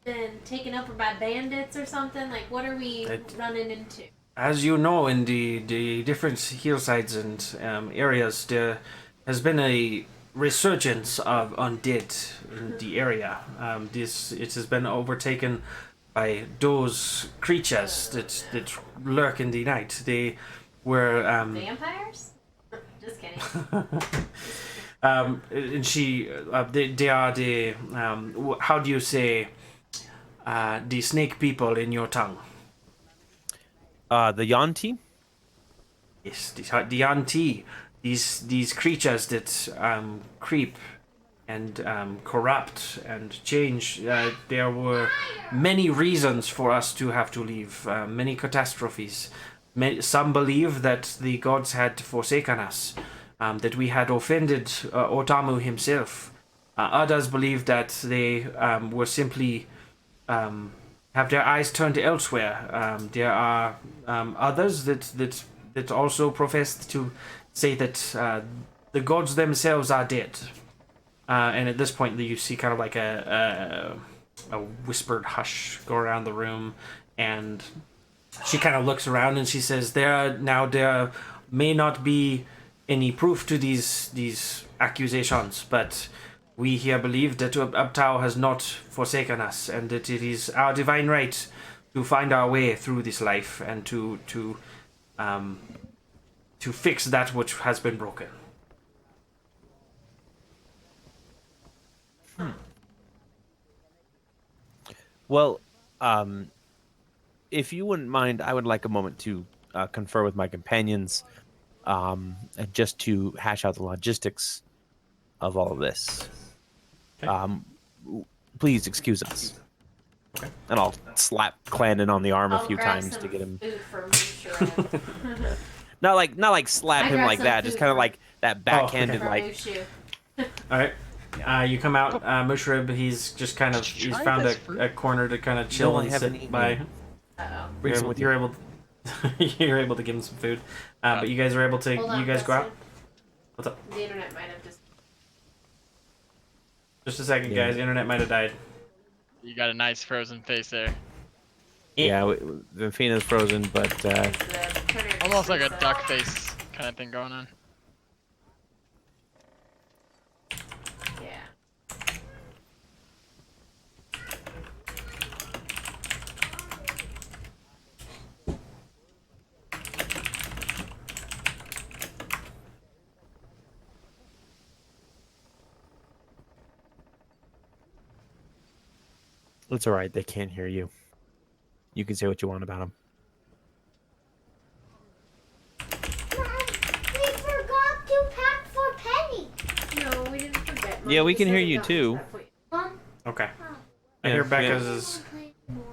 S5: been taken over by bandits or something? Like what are we running into?
S4: As you know, in the different hillsides and areas, there has been a resurgence of undead in the area. It has been overtaken by those creatures that lurk in the night. They were
S5: Vampires? Just kidding.
S4: and they are the how do you say the snake people in your tongue?
S3: The Yanti?
S4: Yes, the Yanti. These creatures that creep and corrupt and change. There were many reasons for us to have to leave. Many catastrophes. Some believe that the gods had forsaken us, that we had offended Otamu himself. Others believe that they were simply have their eyes turned elsewhere. There are others that also profess to say that the gods themselves are dead. And at this point, you see kind of like a whispered hush go around the room, and she kind of looks around and she says, there may not be any proof to these accusations, but we here believe that Uptau has not forsaken us, and that it is our divine right to find our way through this life and to to fix that which has been broken.
S3: Well, if you wouldn't mind, I would like a moment to confer with my companions, and just to hash out the logistics of all of this.
S4: Okay.
S3: Please excuse us.
S4: Okay.
S3: And I'll slap Clandon on the arm a
S5: I'll
S3: few
S5: grab
S3: times
S5: some
S3: to get him.
S5: food for Mushu.
S3: Not like slap
S5: I
S3: him
S5: grabbed
S3: like
S5: some
S3: that, just
S5: food
S3: kind of
S5: for-
S3: like that backhanded
S5: for
S3: like.
S5: Mushu.
S4: All right. You come out, Mushrib. He's just kind of he's
S1: Try
S4: found
S1: this
S4: a
S1: fruit.
S4: corner to kind of chill
S3: No, I
S4: and
S3: haven't
S4: sit
S3: eaten
S4: by.
S3: it.
S5: Uh-oh.
S3: Bring some with you.
S4: You're able you're able to give him some food, but you guys are able to
S5: Hold on,
S4: you guys go out.
S5: Dustin.
S4: What's up?
S5: The internet might have just.
S4: Just a second,
S3: Yeah.
S4: guys. Internet might have died.
S1: You got a nice frozen face there.
S3: Yeah, Vifina's frozen, but
S5: The printer just
S1: Almost like a
S5: reset.
S1: duck face kind of thing going on.
S5: Yeah.
S3: it's all right. They can't hear you. You can say what you want about them.
S6: Mom, we forgot to pack for Penny.
S5: No, we didn't forget.
S3: Yeah,
S5: Mom
S3: we
S5: just
S3: can hear
S5: said
S3: you
S5: it
S3: too.
S5: got for you.
S6: Mom,
S4: Okay. I
S3: Yeah,
S4: hear
S3: yeah.
S4: Becca's is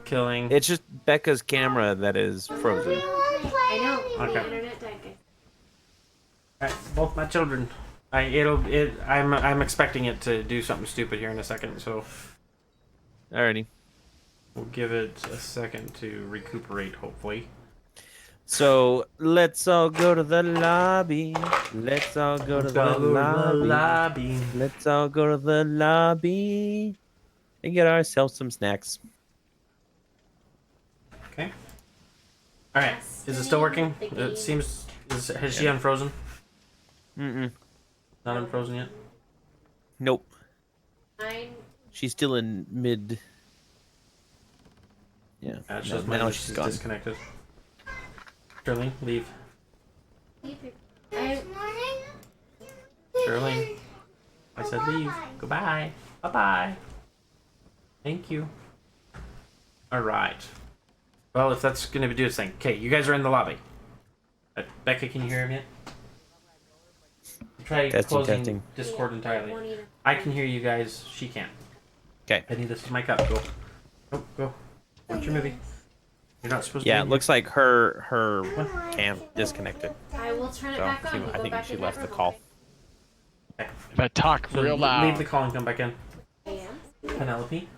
S4: killing.
S3: It's just Becca's camera that is frozen.
S5: I know.
S4: Okay.
S5: The internet died, guys.
S4: Alright, both my children. I'm expecting it to do something stupid here in a second, so
S3: Alrighty.
S4: we'll give it a second to recuperate. Hopefully.
S3: So let's all go to the lobby. Let's all go to the lobby. Let's all go to the lobby and get ourselves some snacks.
S4: Okay. All right. Is it still working? It seems. Has she unfrozen?
S3: Mm-mm.
S4: Not unfrozen yet.
S3: Nope.
S5: Mine.
S3: She's still in mid. Yeah.
S4: It's
S3: No,
S4: just
S3: now
S4: mine
S3: she's
S4: is
S3: gone.
S4: disconnected. Sterling, leave.
S6: this morning.
S4: Sterling, I said leave. Goodbye. Bye bye. Thank you. All right. Well, if that's gonna do its thing. Okay, you guys are in the lobby. Becca, can you hear him yet? Try
S3: Testing,
S4: closing
S3: testing.
S4: Discord
S5: Yeah,
S4: entirely.
S5: won't even-
S4: I can hear you guys. She can't.
S3: 'Kay.
S4: Penny, this is my cup. Go. Go. Go. Watch your movie. You're not supposed to.
S3: Yeah,
S4: be
S3: it looks like her cam disconnected.
S5: I will turn it
S3: So
S5: back on. You
S3: I
S5: go
S3: think
S5: back
S3: she
S5: in
S3: left
S5: that
S3: the
S5: room,
S3: call.
S5: okay?
S4: Okay.
S1: If I talk
S4: So
S1: real loud.
S4: leave the call and come back in.
S5: I am.
S4: Penelope.